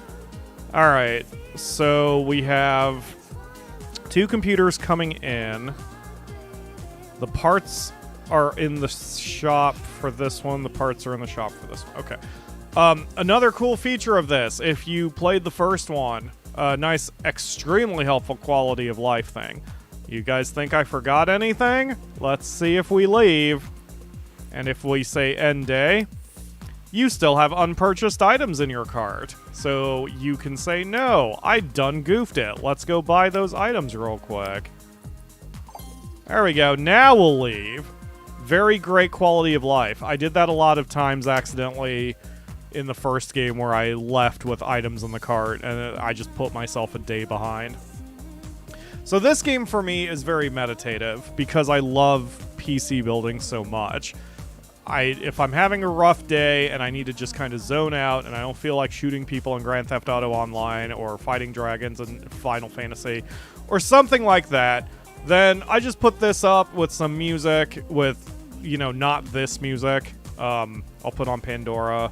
A: All right, so we have 2 computers coming in. The parts are in the shop for this one. The parts are in the shop for this one. Okay. Another cool feature of this, if you played the first one, a nice, extremely helpful quality of life thing. You guys think I forgot anything? Let's see if we leave. And if we say end day, you still have unpurchased items in your cart. So you can say, no, I done goofed it. Let's go buy those items real quick. There we go. Now we'll leave. Very great quality of life. I did that a lot of times accidentally in the first game where I left with items in the cart and I just put myself a day behind. So this game for me is very meditative because I love PC building so much. If I'm having a rough day and I need to just kind of zone out and I don't feel like shooting people in Grand Theft Auto Online or fighting dragons in Final Fantasy or something like that, then I just put this up with some music with, you know, not this music. I'll put on Pandora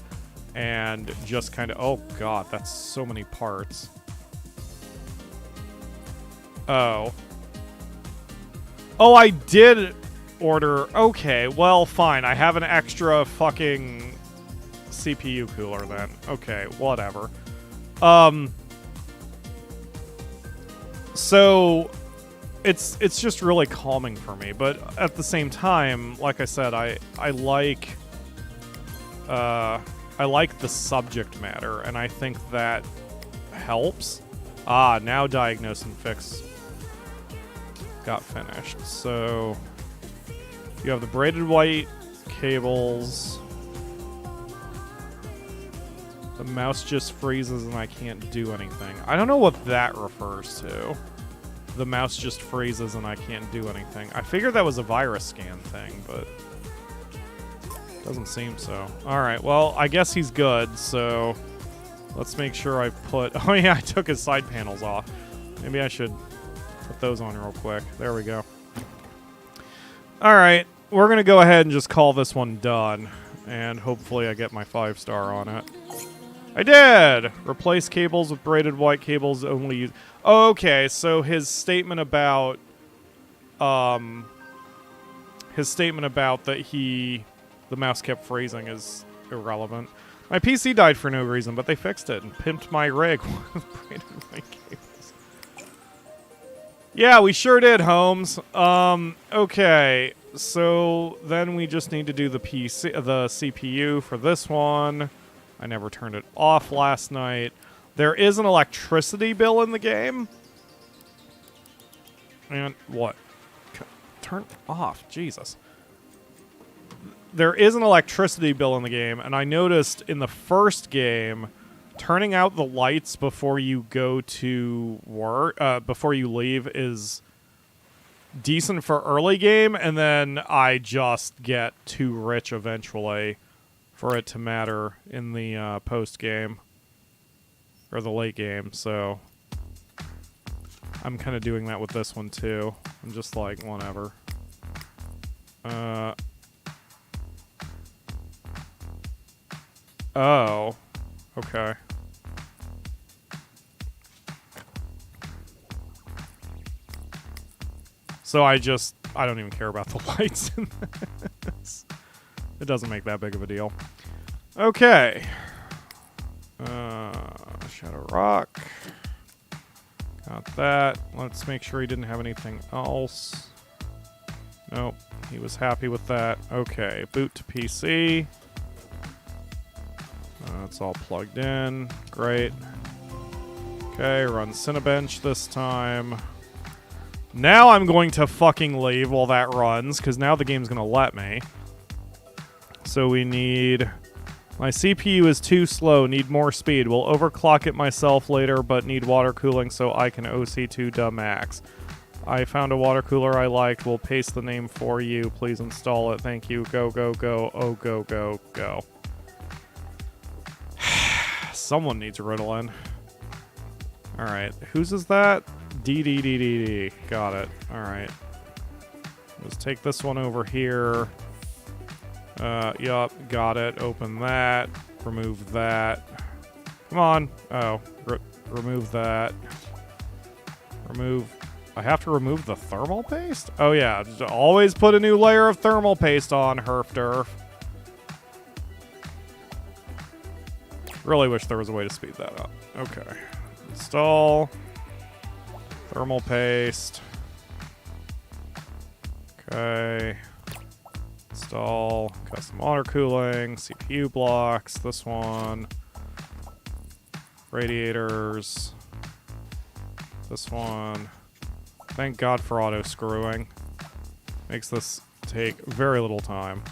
A: and just kind of, oh god, that's so many parts. Oh, I did order. Okay, well, fine. I have an extra fucking CPU cooler then. Okay, whatever. So it's just really calming for me, but at the same time, like I said, I like the subject matter, and I think that helps. Ah, now diagnose and fix got finished. So you have the braided white cables. The mouse just freezes and I can't do anything. I don't know what that refers to. The mouse just freezes and I can't do anything. I figured that was a virus scan thing, but doesn't seem so. Alright, well, I guess he's good, so let's make sure I put... Oh yeah, I took his side panels off. Maybe I should put those on real quick. There we go. Alright, we're going to go ahead and just call this one done. And hopefully I get my 5-star on it. I did! Replace cables with braided white cables only use... Okay, so his statement about... His statement about that the mouse kept freezing is irrelevant. My PC died for no reason, but they fixed it and pimped my rig with braided white cables. Yeah, we sure did, Holmes. Okay, so then we just need to do the CPU for this one. I never turned it off last night. There is an electricity bill in the game. And what? Turn off, Jesus. There is an electricity bill in the game, and I noticed in the first game, turning out the lights before you go to work, before you leave, is decent for early game, and then I just get too rich eventually for it to matter in the post game or the late game. So I'm kind of doing that with this one too. I'm just like, whatever. Oh, okay. So I don't even care about the lights in this. It doesn't make that big of a deal. Okay. Shadow Rock. Got that. Let's make sure he didn't have anything else. Nope. He was happy with that. Okay. Boot to PC. It's all plugged in. Great. Okay, run Cinebench this time. Now I'm going to fucking leave while that runs, because now the game's going to let me. So we need... My CPU is too slow, need more speed. Will overclock it myself later, but need water cooling so I can OC2 to max. I found a water cooler I liked. Will paste the name for you. Please install it. Thank you. Go, go, go. Oh, go, go, go. Someone needs Ritalin. Alright. Whose is that? D. Got it. Alright. Let's take this one over here. Yup. Got it. Open that. Remove that. Come on. Oh. Remove that. Remove... I have to remove the thermal paste? Oh yeah, just always put a new layer of thermal paste on, herf-derf. Really wish there was a way to speed that up. Okay. Install. Thermal paste. Okay. Install. Custom water cooling. CPU blocks. This one. Radiators. This one. Thank God for auto screwing. Makes this take very little time.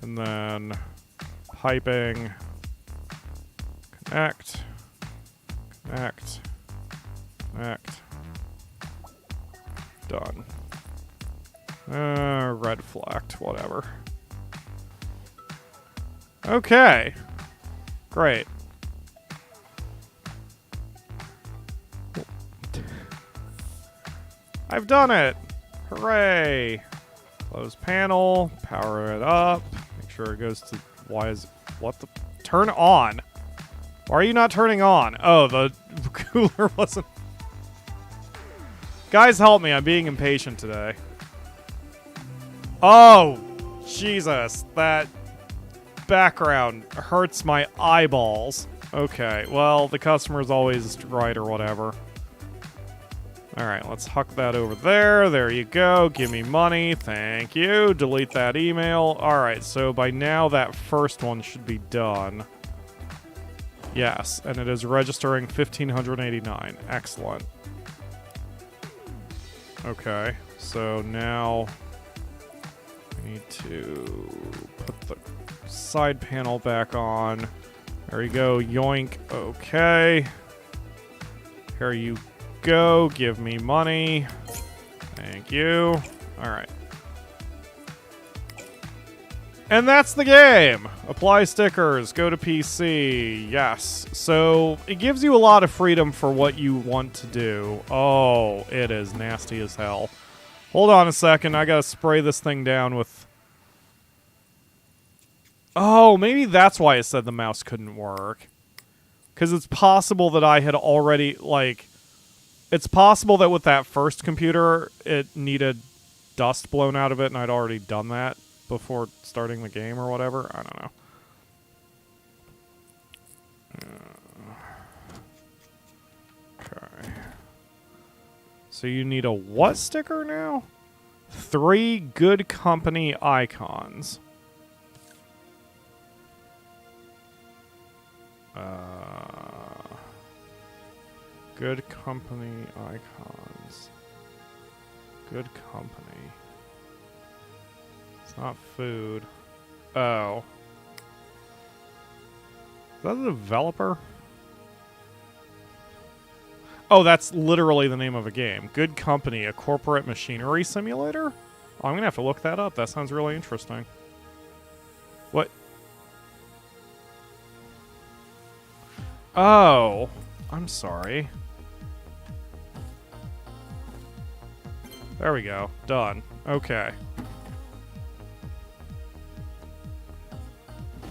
A: And then piping. Connect. Connect. Connect. Done. Red flagged, whatever. Okay. Great. I've done it! Hooray! Close panel, power it up, make sure it goes to... Why is... What the... Turn on! Why are you not turning on? Oh, the cooler wasn't... Guys, help me, I'm being impatient today. Oh! Jesus, that background hurts my eyeballs. Okay, well, the customer's always right or whatever. Alright, let's huck that over there. There you go. Give me money. Thank you. Delete that email. Alright, so by now that first one should be done. Yes, and it is registering 1,589. Excellent. Okay, so now I need to put the side panel back on. There you go. Yoink. Okay. Here you go. Give me money. Thank you. Alright. And that's the game! Apply stickers. Go to PC. Yes. So, it gives you a lot of freedom for what you want to do. Oh, it is nasty as hell. Hold on a second. I gotta spray this thing down with... Oh, maybe that's why it said the mouse couldn't work. Because it's possible that I had already, like... It's possible that with that first computer, it needed dust blown out of it, and I'd already done that before starting the game or whatever. I don't know. Okay. So you need a what sticker now? 3 good company icons. Good company icons. Good company. It's not food. Oh. Is that the developer? Oh, that's literally the name of a game. Good Company, a corporate machinery simulator? Oh, I'm gonna have to look that up. That sounds really interesting. What? Oh. I'm sorry. There we go. Done. Okay.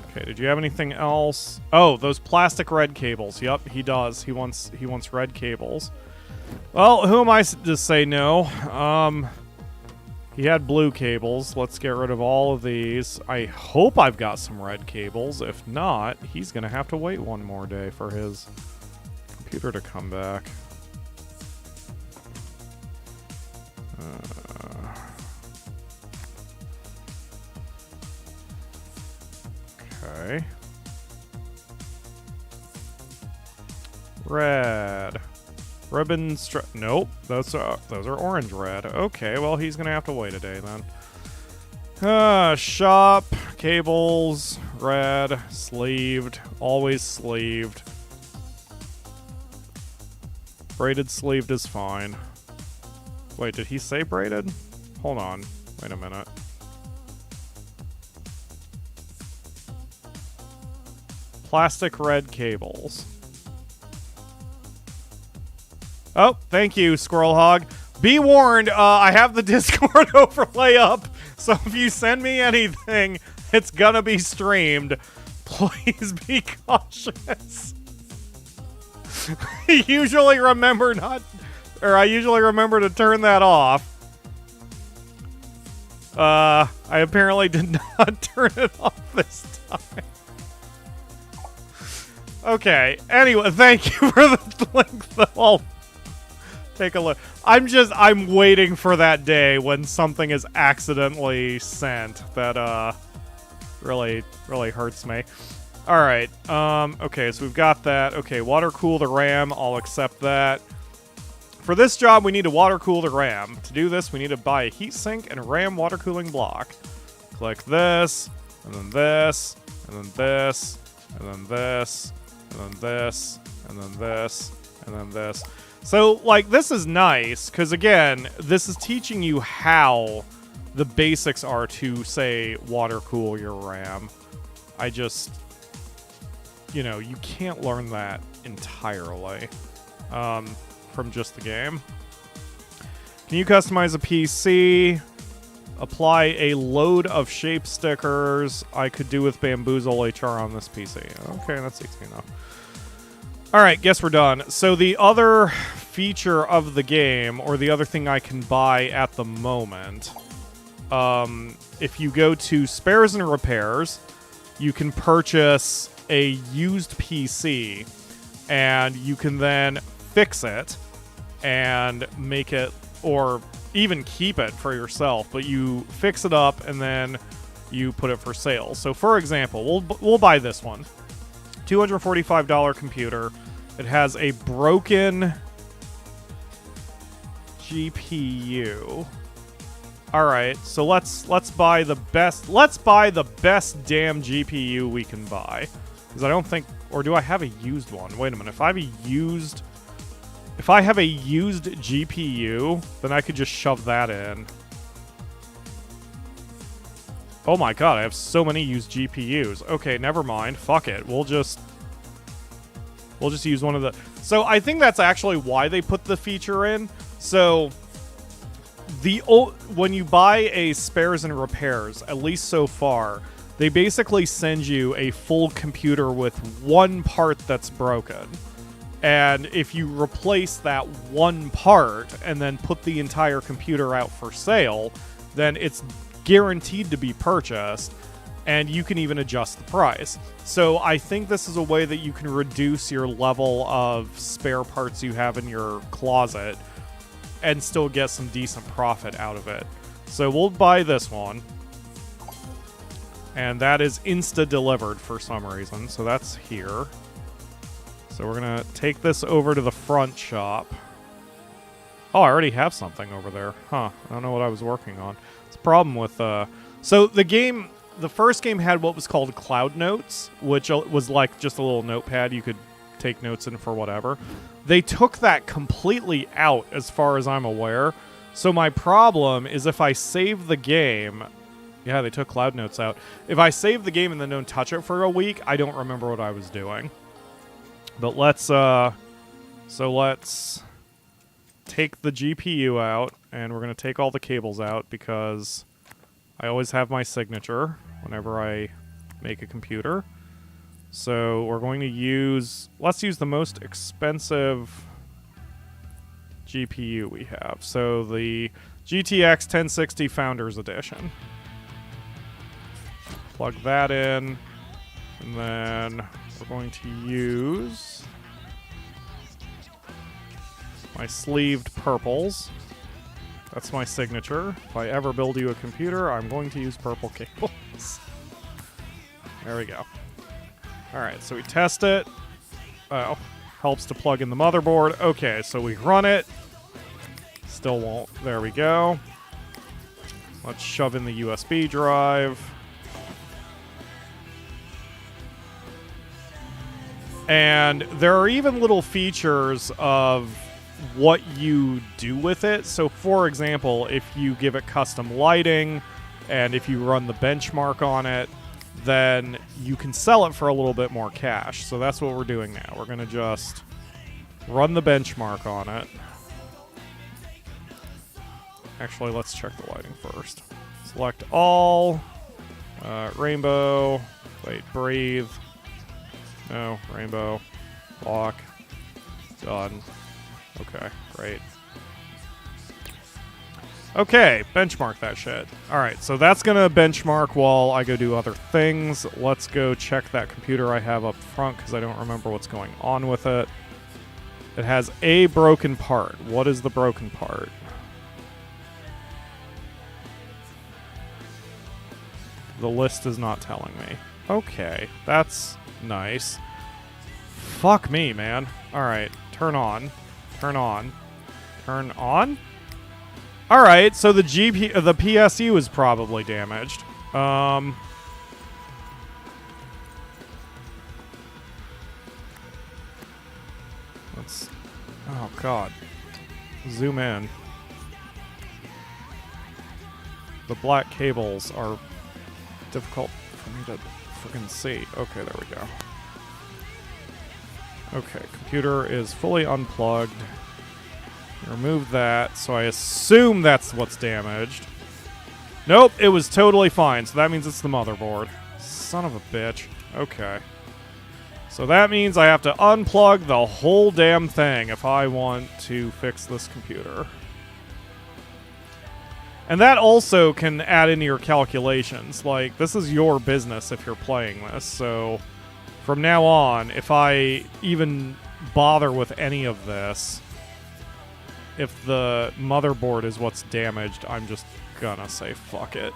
A: Okay, did you have anything else? Oh, those plastic red cables. Yep, he does. He wants red cables. Well, who am I to say no? He had blue cables. Let's get rid of all of these. I hope I've got some red cables. If not, he's gonna have to wait one more day for his computer to come back. Okay. Red. Ribbon nope, those are orange red. Okay, well he's gonna have to wait a day then. Shop, cables, red, sleeved, always sleeved. Braided sleeved is fine. Wait, did he say braided? Hold on, wait a minute. Plastic red cables. Oh, thank you, Squirrel Hog. Be warned, I have the Discord overlay up, so if you send me anything, it's gonna be streamed. Please be cautious. I usually remember to turn that off. I apparently did not turn it off this time. Okay, anyway, thank you for the link, though. I'll take a look. I'm waiting for that day when something is accidentally sent. That, really hurts me. Alright, okay, so we've got that. Okay, water cool the RAM, I'll accept that. For this job, we need to water cool the RAM. To do this, we need to buy a heatsink and a RAM water cooling block. Click this, and then this, and then this, and then this, and then this, and then this, and then this. So, like, this is nice, because, again, this is teaching you how the basics are to, say, water cool your RAM. I just, you know, you can't learn that entirely from just the game. Can you customize a PC? Apply a load of shape stickers. I could do with Bamboozle HR on this PC. Okay, that's easy enough. Alright, guess we're done. So the other feature of the game, or the other thing I can buy at the moment, if you go to spares and repairs, you can purchase a used PC, and you can then fix it and make it, or even keep it for yourself, but you fix it up and then you put it for sale. So for example, we'll buy this one. $245 computer. It has a broken GPU. All right, so let's buy the best. Let's buy the best damn GPU we can buy, because I don't think, or do I have a used one? Wait a minute. If I have a used GPU, then I could just shove that in. Oh my god, I have so many used GPUs. Okay, never mind. Fuck it. We'll just use one of the... So I think that's actually why they put the feature in. So when you buy a spares and repairs, at least so far, they basically send you a full computer with one part that's broken. And if you replace that one part and then put the entire computer out for sale, then it's guaranteed to be purchased, and you can even adjust the price. So I think this is a way that you can reduce your level of spare parts you have in your closet and still get some decent profit out of it. So we'll buy this one. And that is insta-delivered for some reason, so that's here. So we're going to take this over to the front shop. Oh, I already have something over there. Huh, I don't know what I was working on. It's a problem with... So the first game had what was called Cloud Notes, which was like just a little notepad you could take notes in for whatever. They took that completely out, as far as I'm aware. So my problem is if I save the game... Yeah, they took Cloud Notes out. If I save the game and then don't touch it for a week, I don't remember what I was doing. But let's take the GPU out, and we're going to take all the cables out, because I always have my signature whenever I make a computer. So we're going to let's use the most expensive GPU we have. So the GTX 1060 Founders Edition. Plug that in, and then we're going to use my sleeved purples. That's my signature. If I ever build you a computer, I'm going to use purple cables. There we go. Alright, so we test it. Oh, Helps to plug in the motherboard. Okay, so we run it. Still won't. There we go. Let's shove in the USB drive. And there are even little features of what you do with it. So, for example, if you give it custom lighting and if you run the benchmark on it, then you can sell it for a little bit more cash. So that's what we're doing now. We're going to just run the benchmark on it. Actually, let's check the lighting first. Select all. Rainbow. Wait, breathe. No, rainbow. Block. Done. Okay, great. Okay, benchmark that shit. Alright, so that's going to benchmark while I go do other things. Let's go check that computer I have up front because I don't remember what's going on with it. It has a broken part. What is the broken part? The list is not telling me. Okay, that's nice. Fuck me, man. Alright, turn on. Turn on. Turn on? Alright, so the PSU is probably damaged. Let's... Oh, God. Zoom in. The black cables are difficult for me to freaking see. Okay, there we go. Okay, computer is fully unplugged. Remove that, so I assume that's what's damaged. Nope, it was totally fine, so that means it's the motherboard. Son of a bitch. Okay. So that means I have to unplug the whole damn thing if I want to fix this computer. And that also can add into your calculations. Like, this is your business if you're playing this, so from now on, if I even bother with any of this, if the motherboard is what's damaged, I'm just gonna say fuck it.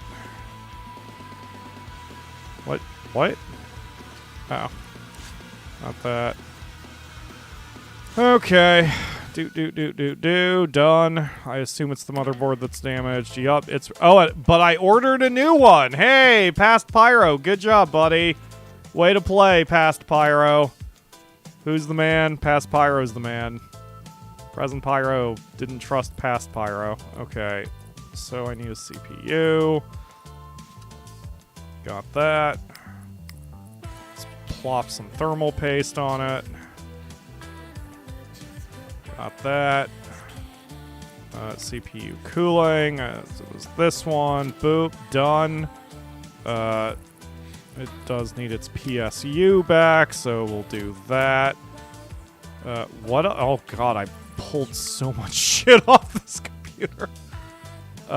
A: What? What? Oh. Not that. Okay. Done. I assume it's the motherboard that's damaged. Yup, it's... Oh, but I ordered a new one! Hey, Past Pyro. Good job, buddy. Way to play, Past Pyro. Who's the man? Past Pyro's the man. Present Pyro didn't trust Past Pyro. Okay, so I need a CPU. Got that. Let's plop some thermal paste on it. Got that. CPU cooling. It was this one. Boop. Done. It does need its PSU back, so we'll do that. What? Oh, God, I pulled so much shit off this computer. Is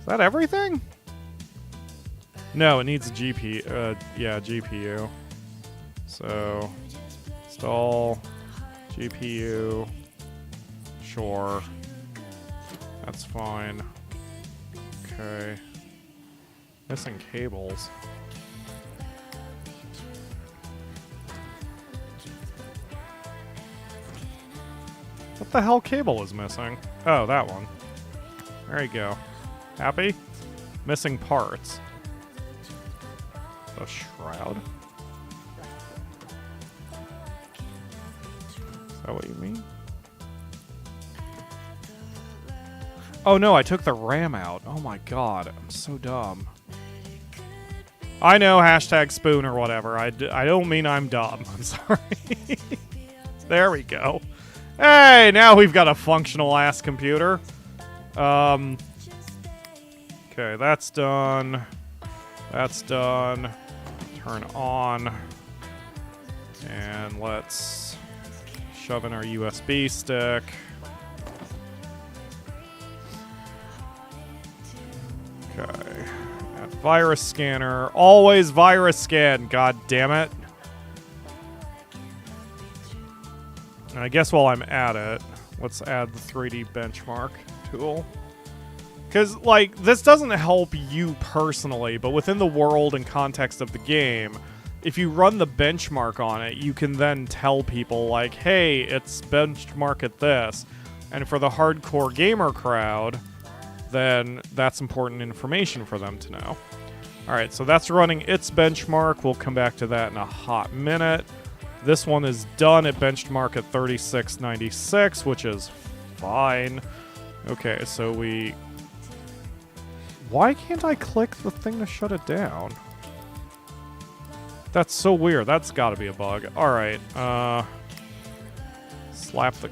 A: that everything? No, it needs a GPU. Yeah, GPU. So, install GPU. Sure. That's fine. Okay. Missing cables. What the hell cable is missing? Oh, that one. There you go. Happy? Missing parts. A shroud? Is that what you mean? Oh no, I took the RAM out. Oh my god, I'm so dumb. I know, hashtag spoon or whatever. I don't mean I'm dumb. I'm sorry. There we go. Hey, now we've got a functional-ass computer. Okay, that's done. That's done. Turn on. And let's shove in our USB stick. Okay. Add virus scanner. Always virus scan, god damn it. And I guess while I'm at it, let's add the 3D benchmark tool. Because, like, this doesn't help you personally, but within the world and context of the game, if you run the benchmark on it, you can then tell people, like, hey, it's benchmark at this. And for the hardcore gamer crowd, then that's important information for them to know. All right, so that's running its benchmark. We'll come back to that in a hot minute. This one is done at benchmark at 36.96, which is fine. Okay, so we... Why can't I click the thing to shut it down? That's so weird. That's got to be a bug. All right. Slap the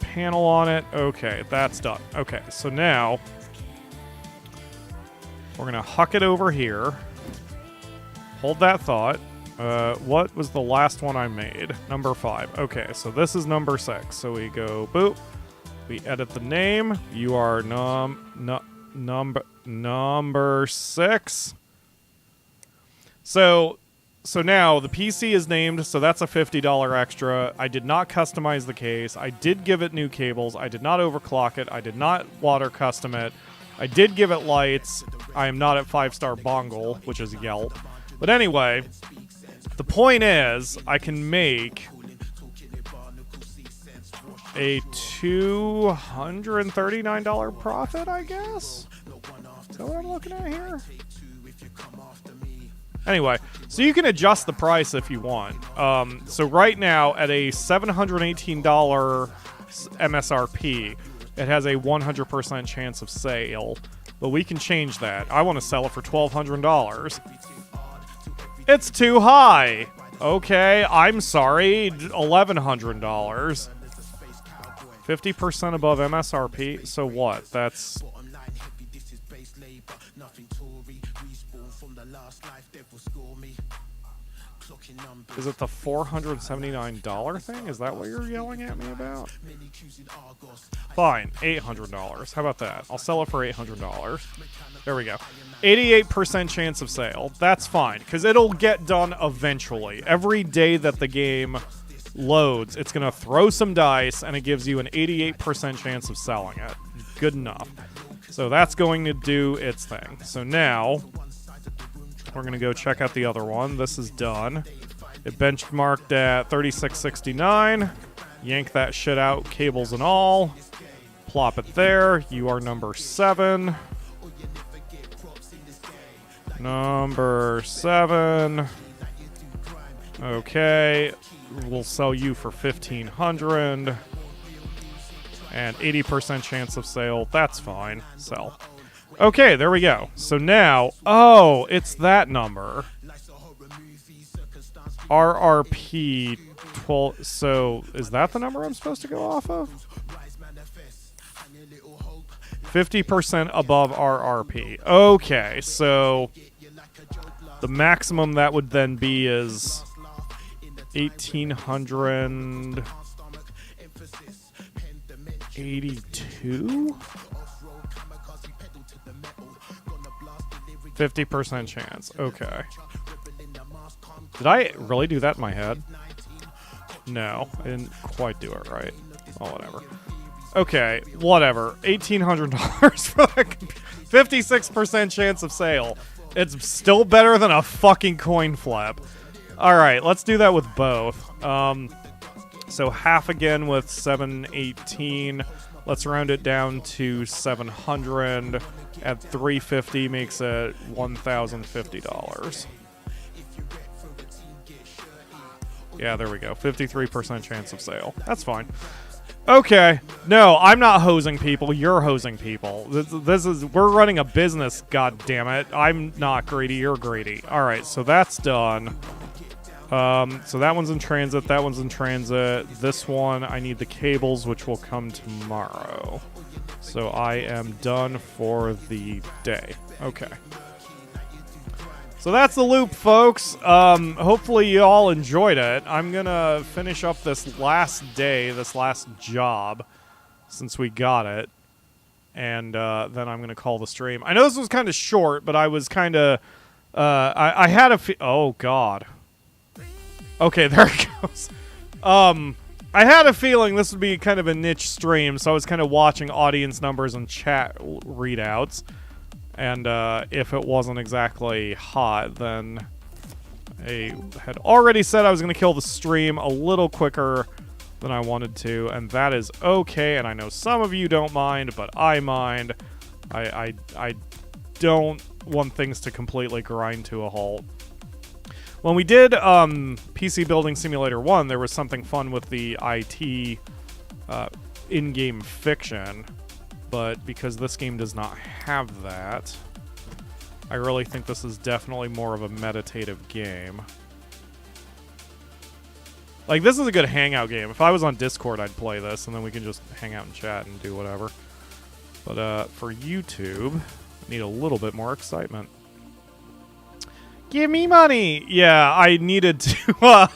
A: panel on it. Okay, that's done. Okay, so now we're going to huck it over here. Hold that thought. What was the last one I made? Number 5. Okay, so this is number 6. So we go boop. We edit the name. You are number 6. So now the PC is named, so that's a $50 extra. I did not customize the case. I did give it new cables. I did not overclock it. I did not water custom it. I did give it lights. I am not at 5-star Bongle, which is Yelp. But anyway, the point is, I can make a $239 profit, I guess? Is that what I'm looking at here? Anyway, so you can adjust the price if you want. So right now, at a $718 MSRP, it has a 100% chance of sale. But we can change that. I want to sell it for $1,200. It's too high. Okay, I'm sorry. $1,100. 50% above MSRP. So what? That's... Is it the $479 thing? Is that what you're yelling at me about? Fine, $800. How about that? I'll sell it for $800. There we go. 88% chance of sale. That's fine, because it'll get done eventually. Every day that the game loads, it's going to throw some dice, and it gives you an 88% chance of selling it. Good enough. So that's going to do its thing. So now, we're going to go check out the other one. This is done. It benchmarked at 36.69. Yank that shit out, cables and all. Plop it there. You are number 7. Number 7. Okay. We'll sell you for $1,500. And 80% chance of sale. That's fine. Sell. Okay, there we go. So now, oh, it's that number. RRP 12. So is that the number I'm supposed to go off of? 50% above RRP. Okay, so the maximum that would then be is 1,882? 50% chance. Okay. Did I really do that in my head? No, I didn't quite do it right. Oh, whatever. Okay, whatever. $1,800 for the 56% chance of sale. It's still better than a fucking coin flip. Alright, let's do that with both. So half again with 718. Let's round it down to 700. At 350 makes it $1,050. Yeah, there we go. 53% chance of sale. That's fine. Okay. No, I'm not hosing people. You're hosing people. This is... We're running a business, god damn it. I'm not greedy. You're greedy. Alright, so that's done. So that one's in transit. That one's in transit. This one, I need the cables, which will come tomorrow. So I am done for the day. Okay. So that's the loop, folks. Hopefully you all enjoyed it. I'm going to finish up this last day, this last job, since we got it. And then I'm going to call the stream. I know this was kind of short, but I was kind of... I had a... Oh, God. Okay, there it goes. I had a feeling this would be kind of a niche stream, so I was kind of watching audience numbers and chat readouts. And if it wasn't exactly hot, then I had already said I was going to kill the stream a little quicker than I wanted to, and that is okay, and I know some of you don't mind, but I mind. I don't want things to completely grind to a halt. When we did PC Building Simulator 1, there was something fun with the IT in-game fiction, but because this game does not have that, I really think this is definitely more of a meditative game. Like, this is a good hangout game. If I was on Discord, I'd play this, and then we can just hang out and chat and do whatever. But for YouTube, I need a little bit more excitement. Give me money! Yeah, I needed to,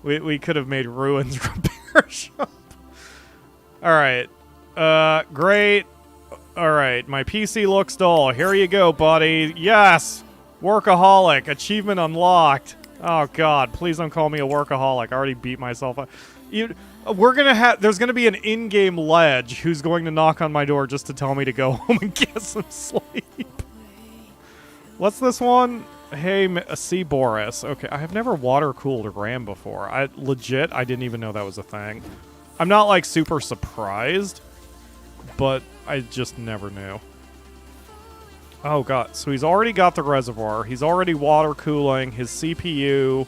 A: we could have made Ruins Repair Shop. Alright. Great. Alright, my PC looks dull. Here you go, buddy. Yes! Workaholic. Achievement unlocked. Oh, God. Please don't call me a workaholic. I already beat myself up. There's gonna be an in-game ledge who's going to knock on my door just to tell me to go home and get some sleep. What's this one? Hey, C. Boris. Okay, I have never water-cooled RAM before. I didn't even know that was a thing. I'm not, like, super surprised, but I just never knew. Oh, God. So he's already got the reservoir. He's already water-cooling his CPU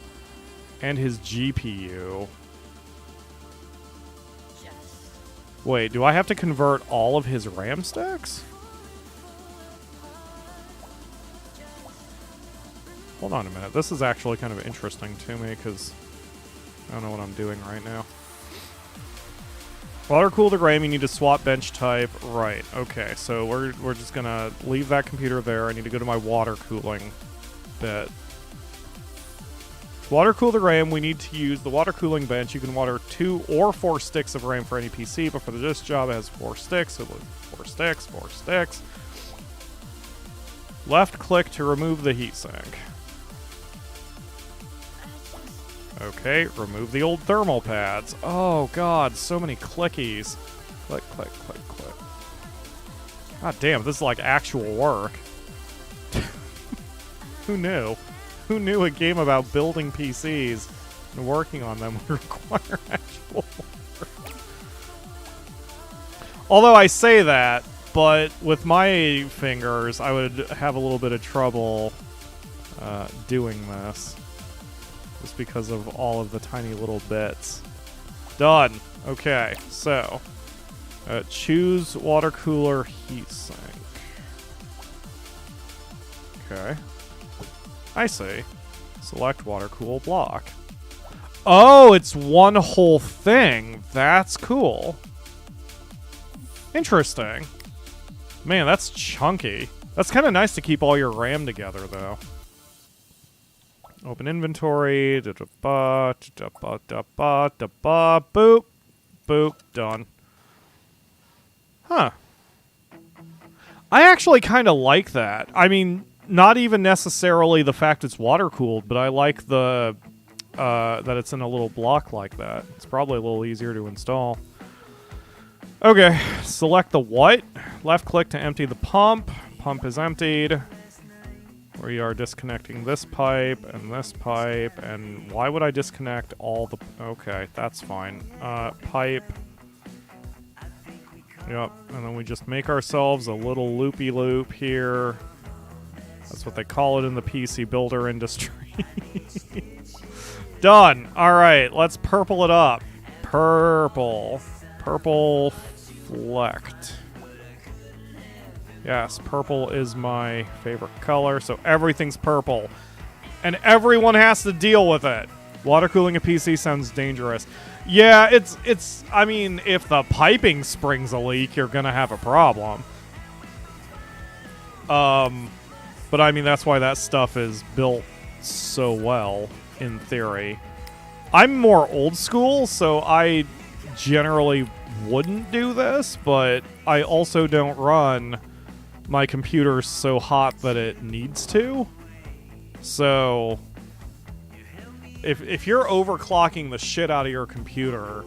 A: and his GPU. Wait, do I have to convert all of his RAM stacks? Hold on a minute. This is actually kind of interesting to me because I don't know what I'm doing right now. Water cool the RAM, you need to swap bench type. Right, okay, so we're just gonna leave that computer there. I need to go to my water cooling bit. To water cool the RAM, we need to use the water cooling bench. You can water 2 or 4 sticks of RAM for any PC, but for this job it has 4 sticks, so 4 sticks, 4 sticks. Left click to remove the heatsink. Okay, remove the old thermal pads. Oh, God, so many clickies. Click, click, click, click. God damn, this is like actual work. Who knew? Who knew a game about building PCs and working on them would require actual work? Although I say that, but with my fingers, I would have a little bit of trouble doing this. Just because of all of the tiny little bits. Done. Okay, so choose water cooler heatsink. Okay. I see. Select water cool block. Oh, it's one whole thing. That's cool. Interesting. Man, that's chunky. That's kind of nice to keep all your RAM together, though. Open inventory. Boop. Boop. Done. Huh. I actually kind of like that. I mean, not even necessarily the fact it's water cooled, but I like the that it's in a little block like that. It's probably a little easier to install. Okay, select the what? Left click to empty the pump. Pump is emptied. We are disconnecting this pipe, and why would I disconnect all the... Okay, that's fine. Pipe. Yep, and then we just make ourselves a little loopy-loop here. That's what they call it in the PC builder industry. Done! Alright, let's purple it up. Purple. Purple flecked. Yes, purple is my favorite color, so everything's purple. And everyone has to deal with it. Water cooling a PC sounds dangerous. Yeah, it's I mean, if the piping springs a leak, you're gonna have a problem. But I mean, that's why that stuff is built so well, in theory. I'm more old school, so I generally wouldn't do this, but I also don't run my computer so hot that it needs to. So if you're overclocking the shit out of your computer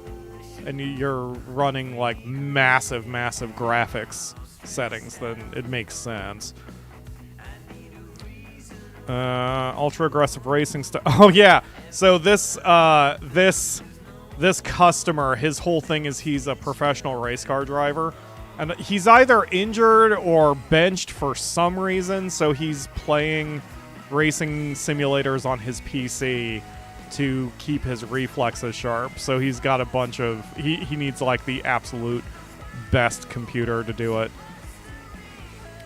A: and you're running like massive graphics settings, then it makes sense. Ultra aggressive racing stuff. Oh yeah. So this customer, his whole thing is he's a professional race car driver, and he's either injured or benched for some reason. So he's playing racing simulators on his PC to keep his reflexes sharp. So he's got a bunch of he needs like the absolute best computer to do it.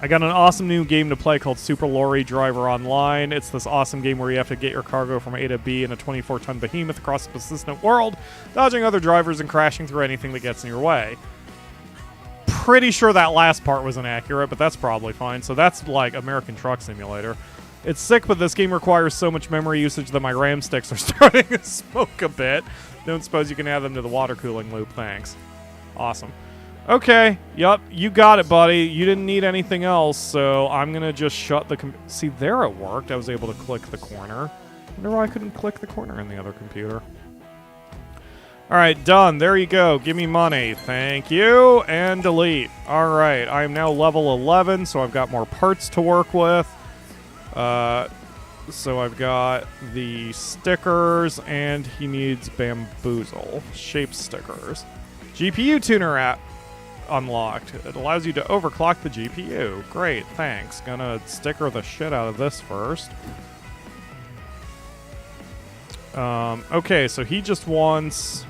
A: I got an awesome new game to play called Super Lorry Driver Online. It's this awesome game where you have to get your cargo from A to B in a 24-ton behemoth across a persistent world, dodging other drivers and crashing through anything that gets in your way. Pretty sure that last part was inaccurate, but that's probably fine. So that's like American Truck Simulator. It's sick, but this game requires so much memory usage that my RAM sticks are starting to smoke a bit. Don't suppose you can add them to the water cooling loop. Thanks. Awesome. Okay, yep, you got it, buddy. You didn't need anything else, so I'm going to just shut the... See, there it worked. I was able to click the corner. I wonder why I couldn't click the corner in the other computer. All right, done. There you go. Give me money. Thank you, and delete. All right, I am now level 11, so I've got more parts to work with. So I've got the stickers, and he needs bamboozle. Shape stickers. GPU tuner app. Unlocked. It allows you to overclock the GPU. Great, thanks. Gonna sticker the shit out of this first. Okay, so he just wants...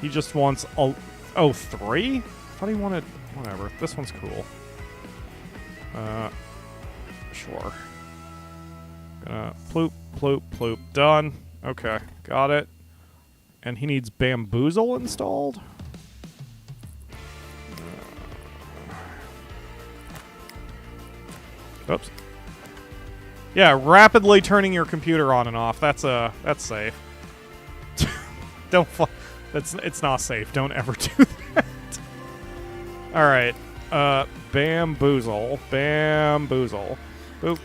A: He just wants... Oh, 3? I thought he wanted... Whatever. This one's cool. Sure. Gonna ploop, ploop, ploop. Done. Okay, got it. And he needs bamboozle installed? Oops. Yeah, rapidly turning your computer on and off. That's safe. Don't it's not safe. Don't ever do that. All right. Bamboozle. Bamboozle. Boop.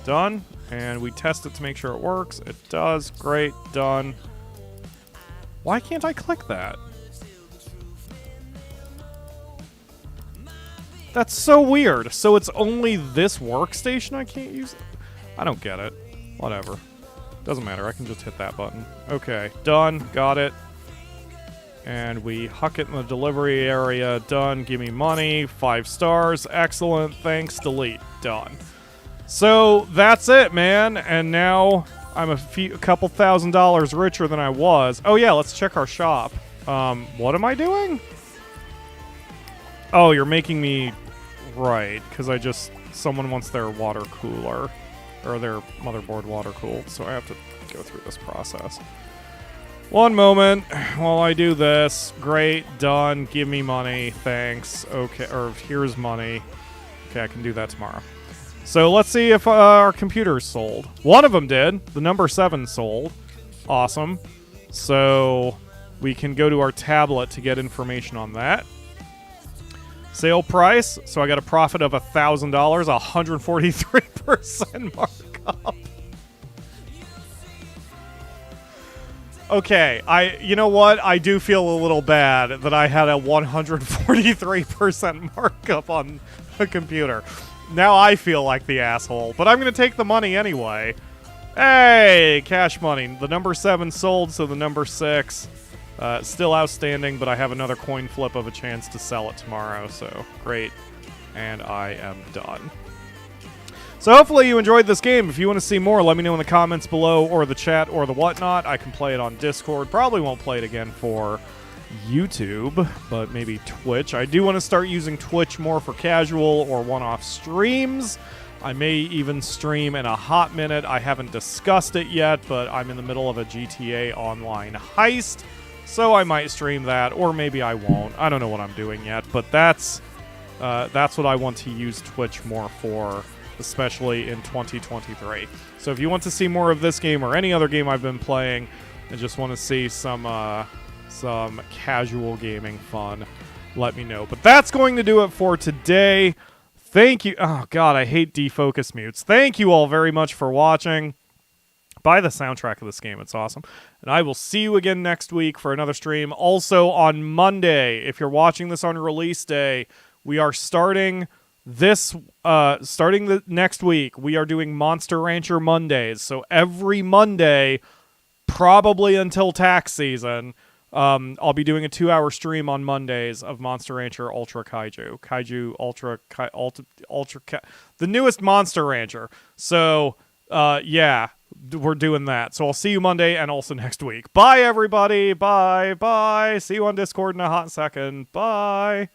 A: Done. And we test it to make sure it works. It does. Great. Done. Why can't I click that? That's so weird. So it's only this workstation I can't use? I don't get it. Whatever. Doesn't matter. I can just hit that button. Okay. Done. Got it. And we huck it in the delivery area. Done. Give me money. 5 stars. Excellent. Thanks. Delete. Done. So that's it, man. And now I'm a couple $1,000s richer than I was. Oh, yeah. Let's check our shop. What am I doing? Oh, you're making me... Right, because someone wants their water cooler, or their motherboard water cooled, so I have to go through this process. One moment while I do this. Great, done, give me money, thanks. Okay, or here's money. Okay, I can do that tomorrow. So let's see if our computer's sold. One of them did. The number 7 sold. Awesome. So we can go to our tablet to get information on that. Sale price, so I got a profit of $1,000, 143% markup. Okay, you know what? I do feel a little bad that I had a 143% markup on the computer. Now I feel like the asshole, but I'm going to take the money anyway. Hey, cash money. The number 7 sold, so the number 6... still outstanding, but I have another coin flip of a chance to sell it tomorrow, so great. And I am done. So hopefully you enjoyed this game. If you want to see more, let me know in the comments below, or the chat, or the whatnot. I can play it on Discord. Probably won't play it again for YouTube, but maybe Twitch. I do want to start using Twitch more for casual or one-off streams. I may even stream in a hot minute. I haven't discussed it yet, but I'm in the middle of a GTA Online heist. So I might stream that, or maybe I won't. I don't know what I'm doing yet, but that's what I want to use Twitch more for, especially in 2023. So if you want to see more of this game or any other game I've been playing, and just want to see some casual gaming fun, let me know. But that's going to do it for today. Thank you. Oh, God, I hate defocus mutes. Thank you all very much for watching. Buy the soundtrack of this game. It's awesome. And I will see you again next week for another stream. Also on Monday, if you're watching this on release day, we are starting this starting the next week, we are doing Monster Rancher Mondays. So every Monday, probably until tax season, I'll be doing a 2-hour stream on Mondays of Monster Rancher Ultra Kaiju Ultra the newest Monster Rancher. So yeah, we're doing that. So I'll see you Monday and also next week. Bye everybody. Bye. See you on Discord in a hot second. Bye.